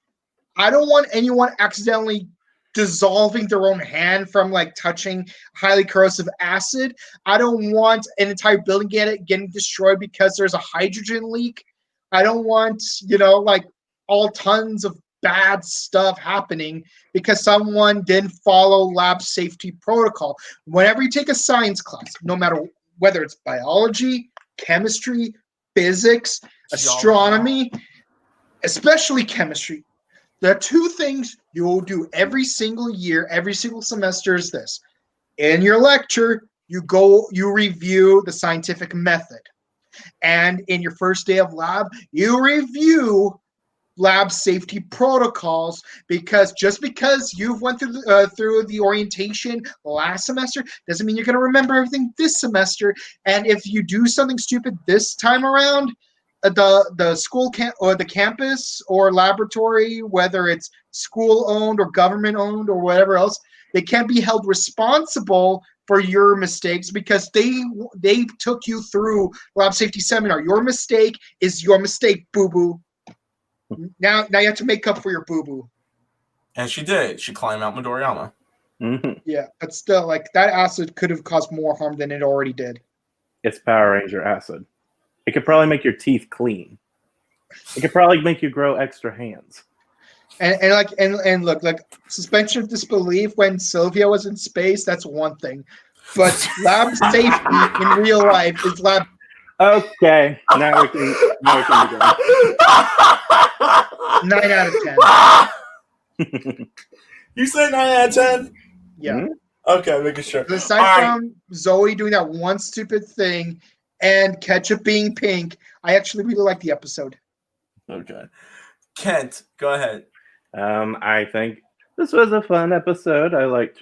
I don't want anyone accidentally dissolving their own hand from like touching highly corrosive acid. I don't want an entire building getting destroyed because there's a hydrogen leak. I don't want, like all tons of bad stuff happening because someone didn't follow lab safety protocol. Whenever you take a science class, no matter whether it's biology, chemistry, physics, astronomy, especially chemistry, there are two things you will do every single year, every single semester is this. In your lecture, you review the scientific method. And in your first day of lab, you review lab safety protocols, because just because you've went through the orientation last semester doesn't mean you're going to remember everything this semester. And if you do something stupid this time around, the school or the campus or laboratory, whether it's school owned or government owned or whatever else, they can't be held responsible for your mistakes because they took you through lab safety seminar. Your mistake is your mistake, boo boo. Now you have to make up for your boo boo. And she did. She climbed Mount Midoriyama. Mm-hmm. Yeah, but still, like, that acid could have caused more harm than it already did. It's Power Ranger acid. It could probably make your teeth clean. It could probably make you grow extra hands. And look, like, suspension of disbelief when Sylvia was in space, that's one thing. But lab safety in real life is lab. Okay, now we can begin. 9 out of 10. You said 9 out of 10? Yeah. Mm-hmm. Okay, making sure. Aside from Zoe doing that one stupid thing and Ketchup being pink, I actually really like the episode. Okay. Kent, go ahead. I think this was a fun episode. I like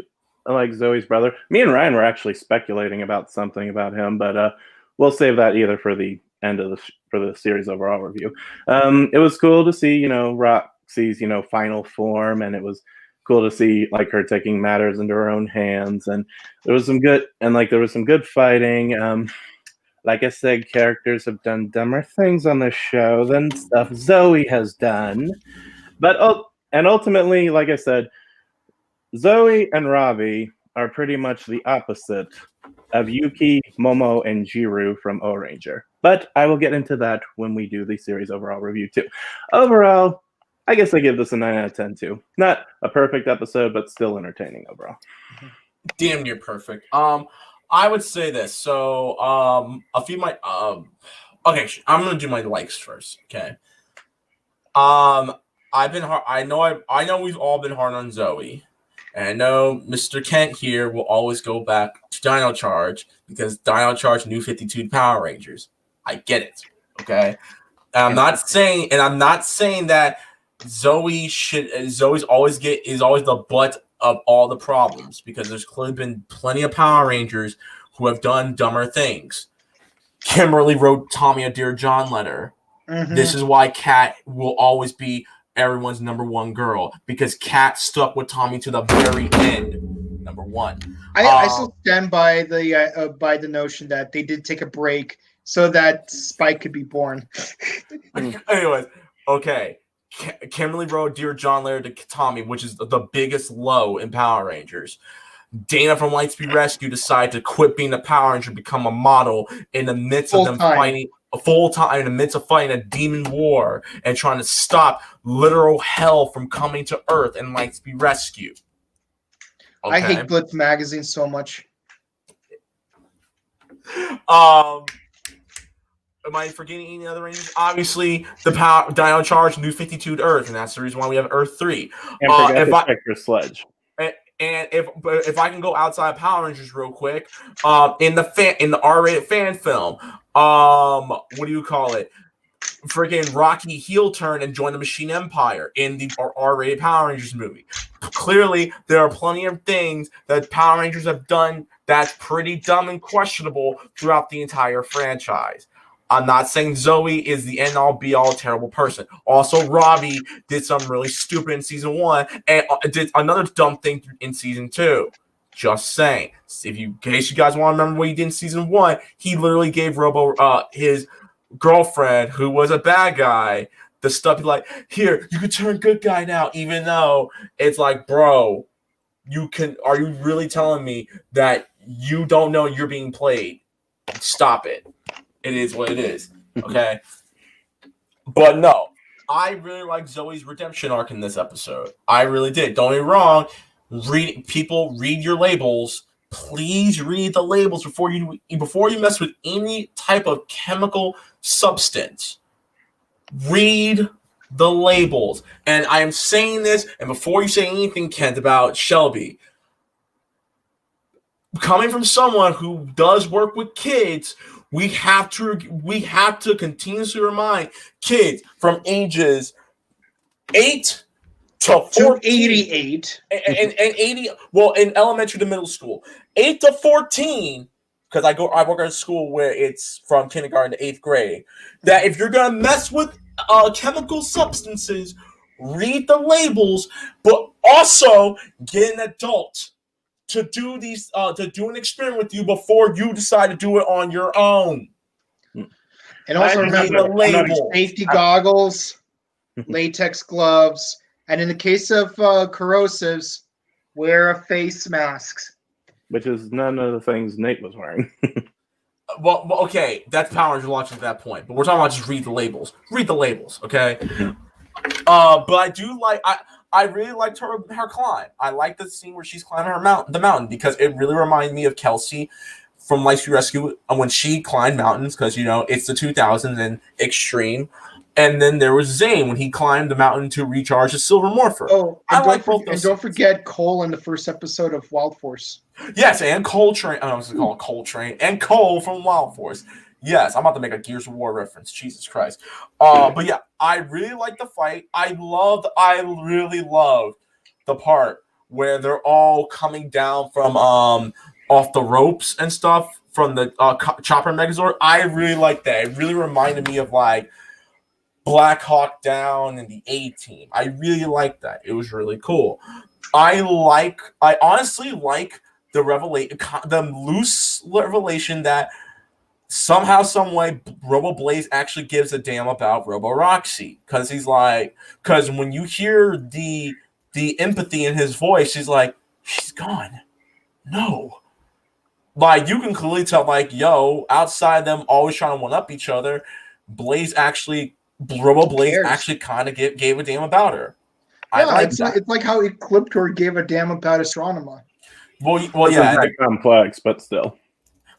Zoe's brother. Me and Ryan were actually speculating about something about him, but we'll save that either for the end of for the series overall review. It was cool to see, Roxy's, final form, and it was cool to see like her taking matters into her own hands, and there was some good fighting. Like I said, characters have done dumber things on this show than stuff Zoe has done, but ultimately, like I said, Zoe and Ravi are pretty much the opposite of Yuki, Momo, and Jiru from O-Ranger. But I will get into that when we do the series overall review too. Overall, I guess I give this a 9 out of 10 too. Not a perfect episode, but still entertaining overall. Damn near perfect. I would say this. So, a few of my okay, I'm gonna do my likes first. Okay. I've been hard. I know we've all been hard on Zoe. And I know Mr. Kent here will always go back to Dino Charge because Dino Charge New 52 Power Rangers. I get it. Okay. And I'm not saying that Zoe's always the butt of all the problems, because there's clearly been plenty of Power Rangers who have done dumber things. Kimberly wrote Tommy a Dear John letter. Mm-hmm. This is why Kat will always be everyone's number one girl, because Kat stuck with Tommy to the very end. Number one. I still stand by the notion that they did take a break so that Spike could be born. Anyways, okay. Kimberly wrote Dear John letter to Tommy, which is the biggest low in Power Rangers. Dana from Lightspeed Rescue decided to quit being a Power Ranger and become a model in the midst of them fighting full time in the midst of fighting a demon war and trying to stop literal hell from coming to Earth in Lightspeed Rescue. Okay. I hate Blitz magazine so much. Am I forgetting any other Rangers? Obviously, the Dino Charge New 52 to Earth, and that's the reason why we have Earth 3. And forget the Spectre Sledge. And if I can go outside Power Rangers real quick, in the R-rated fan film, what do you call it? Freaking Rocky heel turn and join the Machine Empire in the R-rated Power Rangers movie. Clearly, there are plenty of things that Power Rangers have done that's pretty dumb and questionable throughout the entire franchise. I'm not saying Zoe is the end-all, be-all terrible person. Also, Robbie did something really stupid in Season 1 and did another dumb thing in Season 2. Just saying. In case you guys want to remember what he did in Season 1, he literally gave Robo his girlfriend, who was a bad guy, the stuff like, here, you can turn good guy now, even though it's like, bro, are you really telling me that you don't know you're being played? Stop it. It is what it is, okay? But no, I really like Zoe's redemption arc in this episode. I really did. Don't get me wrong. Read your labels. Please read the labels before you mess with any type of chemical substance. Read the labels. And I am saying this, and before you say anything, Kent, about Shelby, coming from someone who does work with kids We have to continuously remind kids from ages 8 to 14 88. and 80. Well, in elementary to middle school, 8 to 14. Because I work at a school where it's from kindergarten to 8th grade. That if you're gonna mess with chemical substances, read the labels, but also get an adult to do an experiment with you before you decide to do it on your own. And also remember, label. safety goggles, latex gloves, and in the case of corrosives, wear a face mask. Which is none of the things Nate was wearing. Well, okay, that's Power Rangers launching at that point, but we're talking about just read the labels. Read the labels, okay? But I do like I really liked her climb. I like the scene where she's climbing the mountain because it really reminded me of Kelsey from Life's Rescue when she climbed mountains because it's the 2000s and extreme. And then there was Zane when he climbed the mountain to recharge his silver morpher. Oh, and don't forget Cole in the first episode of Wild Force. Yes, and Coltrane. I was going to call it Coltrane. And Cole from Wild Force. Yes, I'm about to make a Gears of War reference. Jesus Christ. But yeah, I really like the fight. I really loved the part where they're all coming down from off the ropes and stuff from the Chopper Megazord. I really like that. It really reminded me of like Black Hawk Down and the A-Team. I really like that. It was really cool. I honestly like the loose revelation that somehow, some way, Robo Blaze actually gives a damn about Robo Roxy because when you hear the empathy in his voice, he's like, she's gone. No. Like, you can clearly tell, like, outside them always trying to one-up each other, Robo Blaze actually kind of gave a damn about her. Yeah, it's like how Ecliptor gave a damn about Astronema. Well, it's very complex, but still.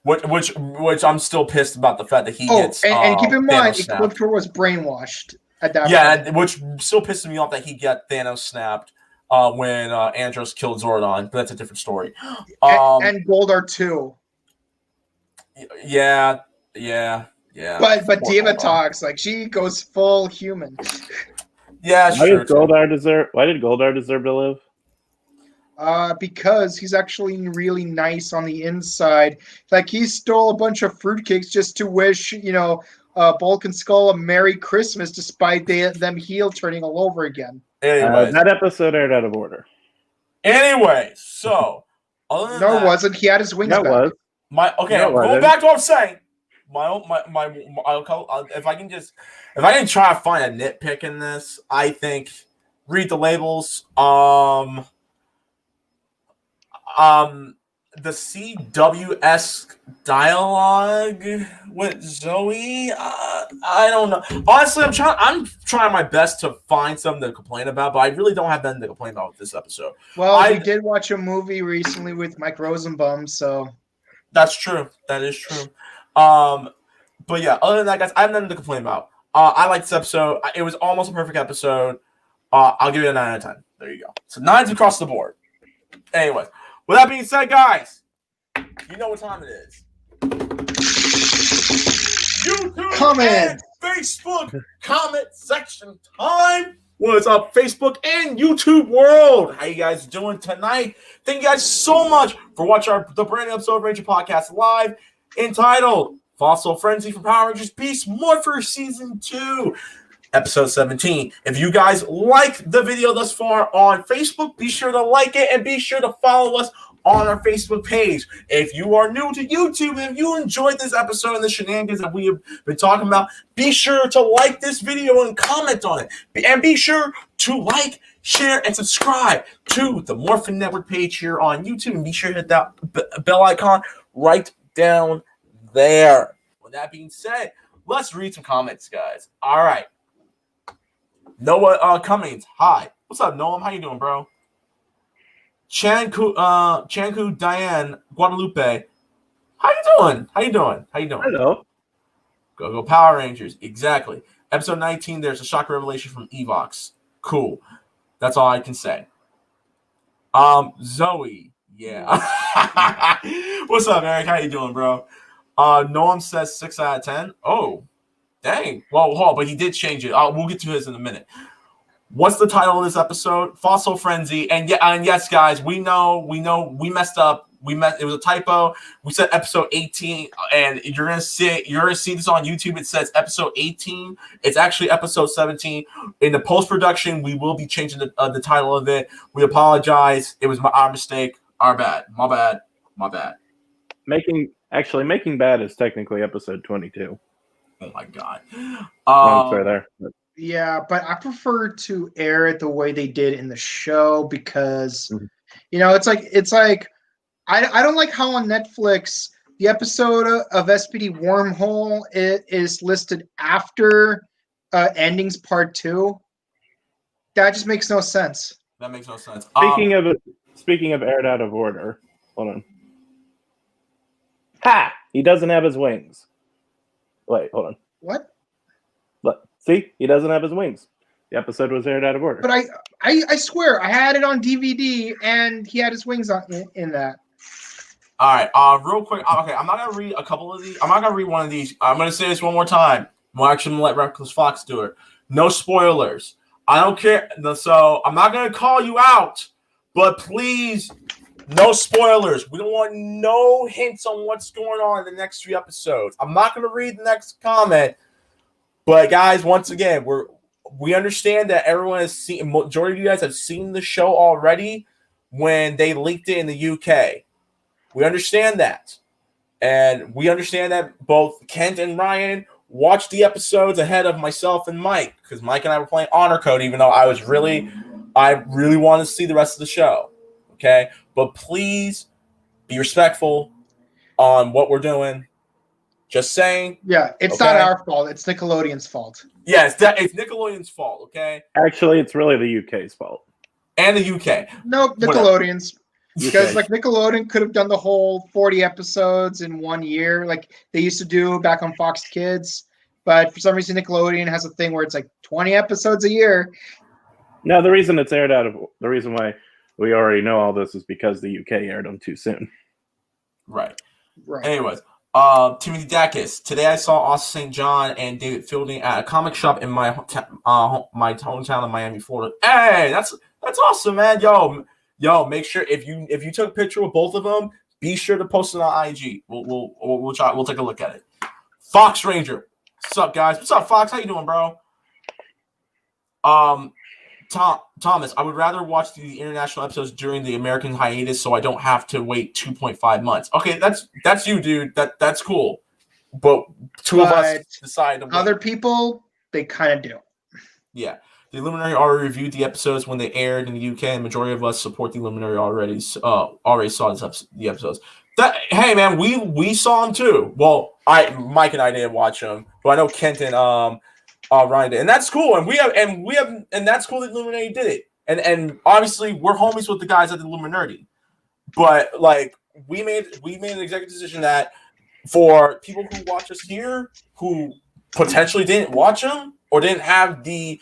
Which I'm still pissed about the fact that he gets. And keep in mind, Ecliptor was brainwashed at that point. Yeah, which still pisses me off that he got Thanos snapped when Andros killed Zordon, but that's a different story. And Goldar too. Yeah. But Diva talks like she goes full human. Yeah, Why did Goldar deserve to live? Because he's actually really nice on the inside. Like he stole a bunch of fruitcakes just to wish, Bulk and Skull a Merry Christmas, despite them heel turning all over again. That episode aired out of order. Anyway, so other than that, it wasn't. He had his wings back. Was. Going back to what I'm saying. If I can try to find a nitpick in this, I think read the labels. The CWS dialogue with Zoe, I don't know. Honestly, I'm trying my best to find something to complain about, but I really don't have nothing to complain about with this episode. Well, we did watch a movie recently with Mike Rosenbaum, so that's true. That is true. But yeah, other than that, guys, I have nothing to complain about. I like this episode. It was almost a perfect episode. I'll give it a 9 out of 10. There you go. So 9s across the board. Anyways, with that being said, guys, you know what time it is. YouTube comment and Facebook comment section time. What's up, Facebook and YouTube world? How you guys doing tonight? Thank you guys so much for watching the brand new episode of Ranger Podcast Live, entitled Fossil Frenzy from Power Rangers Beast Morphers Season 2. Episode 17. If you guys like the video thus far on Facebook, be sure to like it and be sure to follow us on our Facebook page. If you are new to YouTube and if you enjoyed this episode and the shenanigans that we have been talking about, be sure to like this video and comment on it. And be sure to like, share, and subscribe to the Morphin Network page here on YouTube. And be sure to hit that bell icon right down there. With that being said, let's read some comments, guys. All right. Noah Cummings, hi. What's up, Noam? How you doing, bro? Chanku Diane Guadalupe, how you doing? Hello. Go Power Rangers. Exactly. Episode 19, there's a shock revelation from Evox. Cool. That's all I can say. Zoe, yeah. What's up, Eric? How you doing, bro? Noam says 6 out of 10. Oh, dang. Well, hold on, but he did change it. We'll get to his in a minute. What's the title of this episode? Fossil Frenzy. And yes, guys, we know we messed up. It was a typo. We said episode 18, and you're gonna see this on YouTube. It says episode 18. It's actually episode 17. In the post production, we will be changing the title of it. We apologize. It was our mistake. Our bad. My bad. Making Bad is technically episode 22. Oh my god. Sorry there. Yeah, but I prefer to air it the way they did in the show because, it's like I don't like how on Netflix the episode of SPD Wormhole is listed after Endings Part 2. That just makes no sense. That makes no sense. Speaking of aired out of order, hold on. Ha! He doesn't have his wings. Wait, hold on. What? Look, see, he doesn't have his wings. The episode was aired out of order. But I swear I had it on DVD and he had his wings on in that. All right, real quick. Okay, I'm not gonna read a couple of these. I'm not gonna read one of these. I'm gonna say this one more time. I'm actually gonna let Reckless Fox do it. No spoilers. I don't care. So I'm not gonna call you out, but please, no spoilers. We don't want no hints on what's going on in the next 3 episodes. I'm not gonna read the next comment, but guys, once again, we understand that everyone has seen. Majority of you guys have seen the show already when they leaked it in the UK. We understand that. And we understand that both Kent and Ryan watched the episodes ahead of myself and Mike, because Mike and I were playing Honor Code, even though I really wanted to see the rest of the show. Okay? But please be respectful on what we're doing. Just saying. Yeah, it's not our fault. It's Nickelodeon's fault. Yeah, it's Nickelodeon's fault, okay? Actually, it's really the UK's fault. And the UK. Nope, Nickelodeon's. Because Nickelodeon could have done the whole 40 episodes in 1 year, like they used to do back on Fox Kids. But for some reason, Nickelodeon has a thing where it's like 20 episodes a year. No, the reason why we already know all this is because the UK aired them too soon. Right. Right. Anyways, Timothy Dacus. Today I saw Austin St. John and David Fielding at a comic shop in my hometown of Miami, Florida. Hey, that's awesome, man. Yo, make sure if you took a picture with both of them, be sure to post it on IG. We'll take a look at it. Fox Ranger. What's up, guys? What's up, Fox? How you doing, bro? Thomas, I would rather watch the international episodes during the American hiatus so I don't have to wait 2.5 months. Okay, that's you, dude. That's cool. But two of us decide to wait. Other people, they kind of do. Yeah. The Illuminati already reviewed the episodes when they aired in the UK, and the majority of us support the Illuminati already saw the episodes. Hey man, we saw them too. Well, Mike and I didn't watch them, but I know Kent and Ryan did, and that's cool. And that's cool that Illuminati did it. And obviously we're homies with the guys at the Illuminati, but like we made an executive decision that for people who watch us here who potentially didn't watch them or didn't have the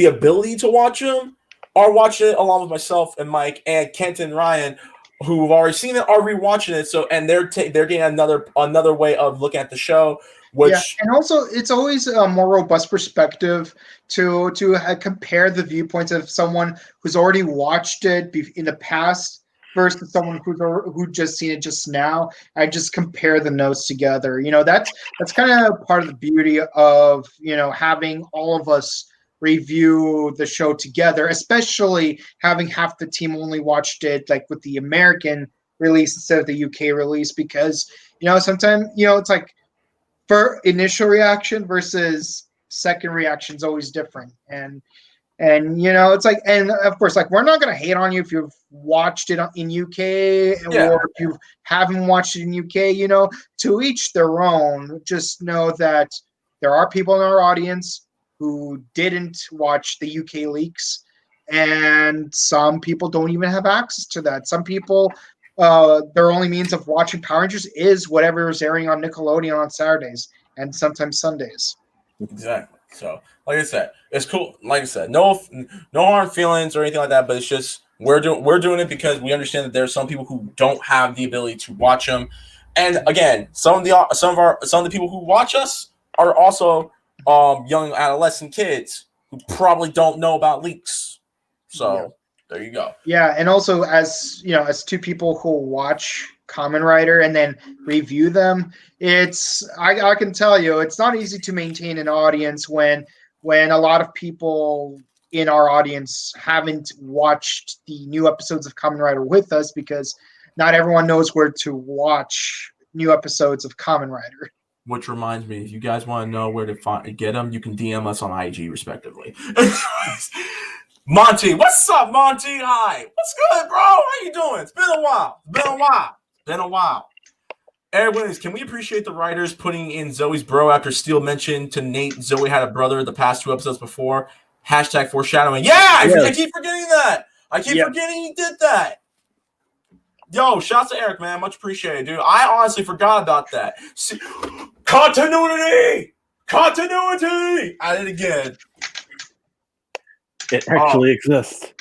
ability to watch them, are watching it along with myself and Mike and Kent and Ryan, who have already seen it, are rewatching it. So, and they're getting another way of looking at the show. And also it's always a more robust perspective to compare the viewpoints of someone who's already watched it in the past versus someone who just seen it just now. I just compare the notes together. That's kind of part of the beauty of having all of us review the show together, especially having half the team only watched it like with the American release instead of the UK release, because sometimes it's like for initial reaction versus second reaction is always different, and it's like, and of course, like we're not gonna hate on you if you've watched it in UK or if you haven't watched it in UK. To each their own. Just know that there are people in our audience who didn't watch the UK leaks, and some people don't even have access to that. Some people, their only means of watching Power Rangers is whatever is airing on Nickelodeon on Saturdays and sometimes Sundays. Exactly. So, like I said, it's cool. Like I said, no hard feelings or anything like that. But it's just we're doing it because we understand that there's some people who don't have the ability to watch them, And again, some of the people who watch us are also young adolescent kids who probably don't know about leaks. So there you go. Yeah, and also as as two people who watch Kamen Rider and then review them, I can tell you it's not easy to maintain an audience when a lot of people in our audience haven't watched the new episodes of Kamen Rider with us, because not everyone knows where to watch new episodes of Kamen Rider. Which reminds me, if you guys want to know where to get them, you can DM us on IG, respectively. Monty, what's up, Monty? Hi, what's good, bro? How you doing? It's been a while. Eric Williams, can we appreciate the writers putting in Zoe's bro after Steele mentioned to Nate Zoe had a brother the past 2 episodes before? # foreshadowing. Yeah, I keep forgetting that. I keep forgetting he did that. Yo, shouts to Eric, man. Much appreciated, dude. I honestly forgot about that. See, continuity! I did it again. It actually exists.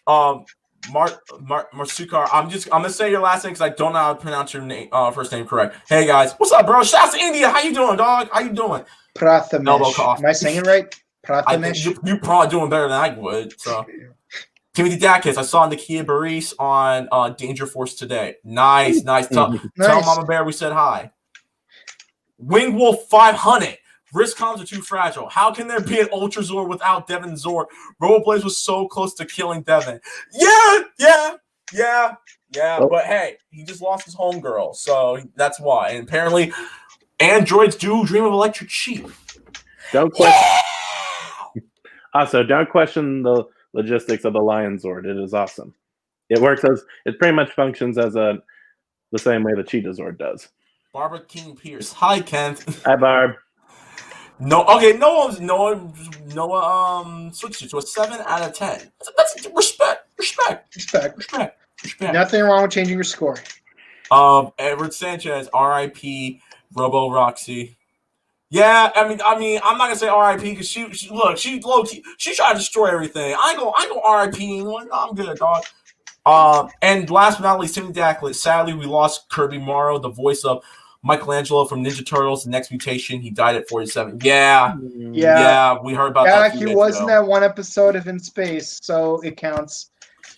Marsukar, I'm gonna say your last name because I don't know how to pronounce your name, first name correct. Hey guys, what's up, bro? Shouts to India. How you doing, dog? How you doing? Prathamesh. Am I saying it right? Prathamesh. You're probably doing better than I would. So, Timothy Dakis, I saw Nakia Baris on Danger Force today. Nice. Tell Mama Bear we said hi. Wing Wolf 500. Wrist comms are too fragile. How can there be an Ultra Zord without Devin Zord? Rollerblades was so close to killing Devin. Yeah. But hey, he just lost his homegirl, so that's why. And apparently, androids do dream of electric sheep. Don't question. Also, don't question the logistics of the Lion Zord. It is awesome. It pretty much functions as the same way the Cheetah Zord does. Barbara King Pierce. Hi, Kent. Hi, Barb. Noah switched to a 7 out of 10. That's respect. Nothing wrong with changing your score. Edward Sanchez, R.I.P. Robo Roxy. Yeah, I mean, I'm not gonna say R.I.P. because she low key, she tried to destroy everything. I go R.I.P. I'm good, dog. And last but not least, Timmy Dacklet. Sadly, we lost Kirby Morrow, the voice of Michelangelo from Ninja Turtles: The Next Mutation. He died at 47. Yeah, we heard about that. Yeah, he was in that one episode of In Space, so it counts.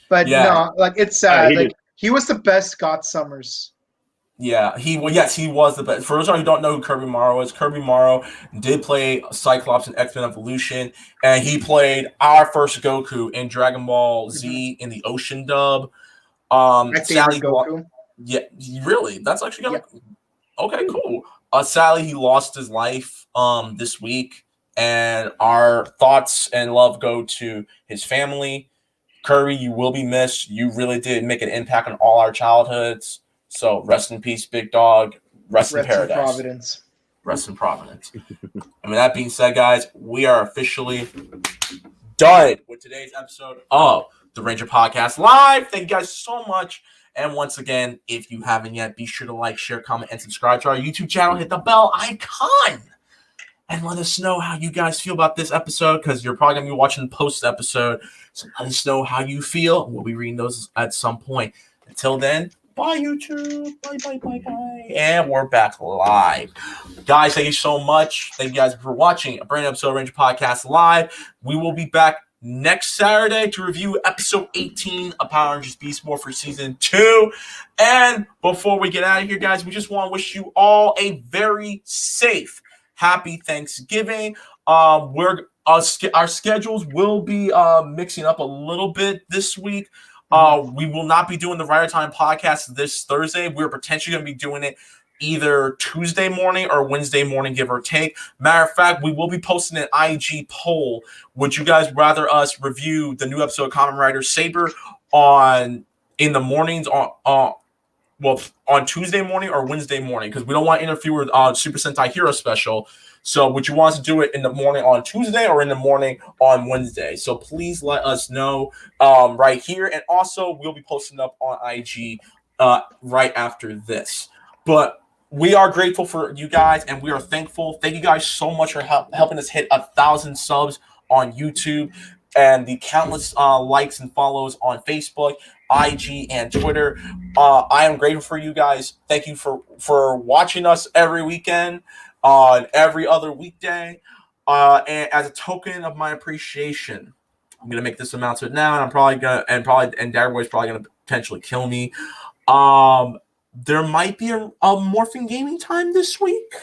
But no, it's sad. He was the best Scott Summers. Yeah, he was the best. For those who don't know who Kirby Morrow is, Kirby Morrow did play Cyclops in X-Men Evolution, and he played our first Goku in Dragon Ball Z in the Ocean dub. Sally Goku. Yeah, really? That's actually okay, cool. Sadly, he lost his life this week, and our thoughts and love go to his family. Kirby, you will be missed. You really did make an impact on all our childhoods. So rest in peace, big dog. Rest in paradise. Rest in Providence. I mean, that being said, guys, we are officially done with today's episode of the Ranger Podcast Live. Thank you guys so much. And once again, if you haven't yet, be sure to like, share, comment, and subscribe to our YouTube channel. Hit the bell icon. And let us know how you guys feel about this episode, because you're probably going to be watching the post-episode. So let us know how you feel. We'll be reading those at some point. Until then, bye, YouTube. Bye. And we're back live. Guys, thank you so much. Thank you guys for watching a brand new episode of Ranger Podcast Live. We will be back next Saturday to review episode 18 of Power Rangers Beast Morphers Season 2. And before we get out of here, guys, we just want to wish you all a very safe, happy Thanksgiving. Our schedules will be mixing up a little bit this week. We will not be doing the Rider Time podcast this Thursday. We're potentially going to be doing it either Tuesday morning or Wednesday morning, give or take. Matter of fact, we will be posting an IG poll. Would you guys rather us review the new episode of Kamen Rider Saber in the mornings on Tuesday morning or Wednesday morning? Because we don't want to interfere with Super Sentai Hero Special. So would you want us to do it in the morning on Tuesday or in the morning on Wednesday? So please let us know right here. And also, we'll be posting up on IG right after this. But we are grateful for you guys, and we are thankful. Thank you guys so much for helping us hit 1,000 subs on YouTube. and the countless likes and follows on Facebook, IG, and Twitter. I am grateful for you guys. Thank you for watching us every weekend, on every other weekday. And as a token of my appreciation, I'm gonna make this announcement now, and I'm probably gonna and Darboy's probably gonna potentially kill me. There might be a Morphing Gaming Time this week.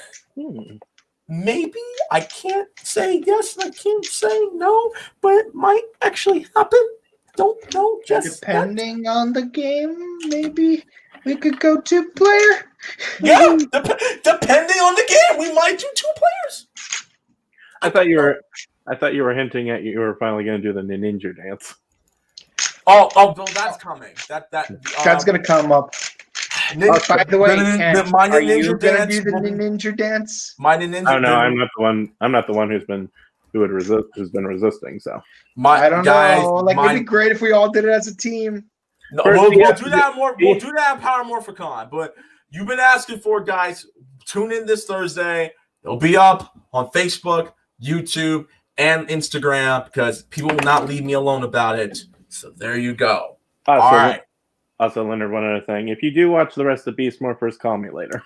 Maybe. I can't say yes and I can't say no, but it might actually happen. Don't know just depending on the game, maybe we could go 2-player. Yeah, depending on the game, we might do 2 players. I thought you were hinting at you were finally going to do the ninja dance. Oh, Bill, that's coming. That's gonna come up. By the way, are you gonna do the ninja dance? My ninja. Oh no, I'm not the one. I'm not the one who's been resisting. So I don't know. Like it'd be great if we all did it as a team. No, we'll do that more. We'll do that at Power Morphicon. But you've been asking for it, guys. Tune in this Thursday. It'll be up on Facebook, YouTube, and Instagram because people will not leave me alone about it. So there you go. All right. Also, Leonard, one other thing. If you do watch the rest of Beast Morphers, call me later.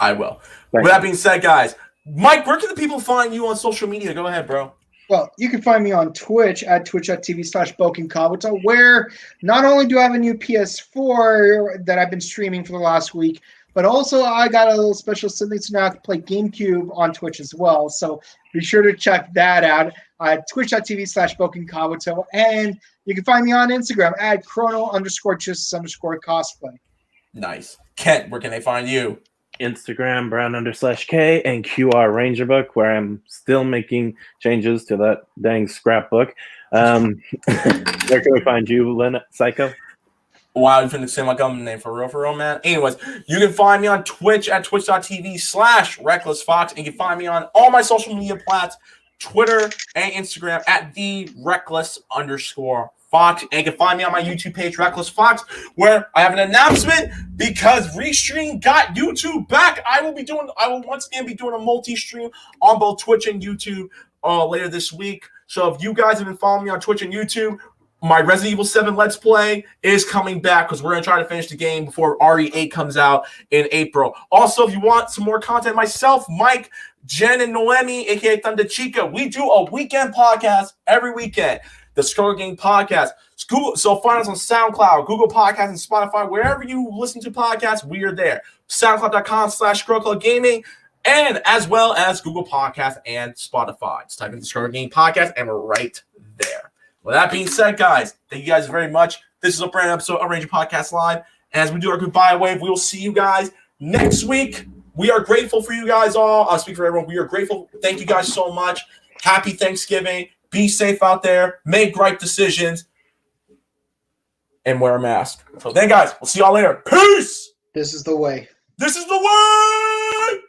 I will. With that being said, guys, Mike, where can the people find you on social media? Go ahead, bro. Well, you can find me on Twitch at twitch.tv/BokenKabuto, where not only do I have a new PS4 that I've been streaming for the last week, but also I got a little special something so now I can play GameCube on Twitch as well. So be sure to check that out at twitch.tv/BokenKabuto. And you can find me on Instagram at chrono_just_cosplay. Nice. Kent, where can they find you? Instagram Brown_K and QR Ranger Book, where I'm still making changes to that dang scrapbook. Where can we find you, Lynn Psycho? Wow, you finna say my government name for real, man. Anyways, you can find me on Twitch at twitch.tv/RecklessFox, and you can find me on all my social media plats, Twitter and Instagram at _Fox. And you can find me on my YouTube page, Reckless Fox, where I have an announcement because Restream got YouTube back. I will once again be doing a multi-stream on both Twitch and YouTube later this week. So if you guys have been following me on Twitch and YouTube, my Resident Evil 7 Let's Play is coming back because we're going to try to finish the game before RE8 comes out in April. Also, if you want some more content, myself, Mike, Jen, and Noemi, a.k.a. Thunder Chica, we do a weekend podcast every weekend. The Scroll Game Podcast. So find us on SoundCloud, Google Podcasts, and Spotify. Wherever you listen to podcasts, we are there. SoundCloud.com/ScrollClub Gaming, and as well as Google Podcasts and Spotify. Just type in the Scroll Game Podcast, and we're right there. With that being said, guys, thank you guys very much. This is a brand new episode of Ranger Podcast Live. As we do our goodbye wave, we will see you guys next week. We are grateful for you guys all. I'll speak for everyone. We are grateful. Thank you guys so much. Happy Thanksgiving. Be safe out there. Make right decisions. And wear a mask. So then, guys, we'll see y'all later. Peace. This is the way. This is the way.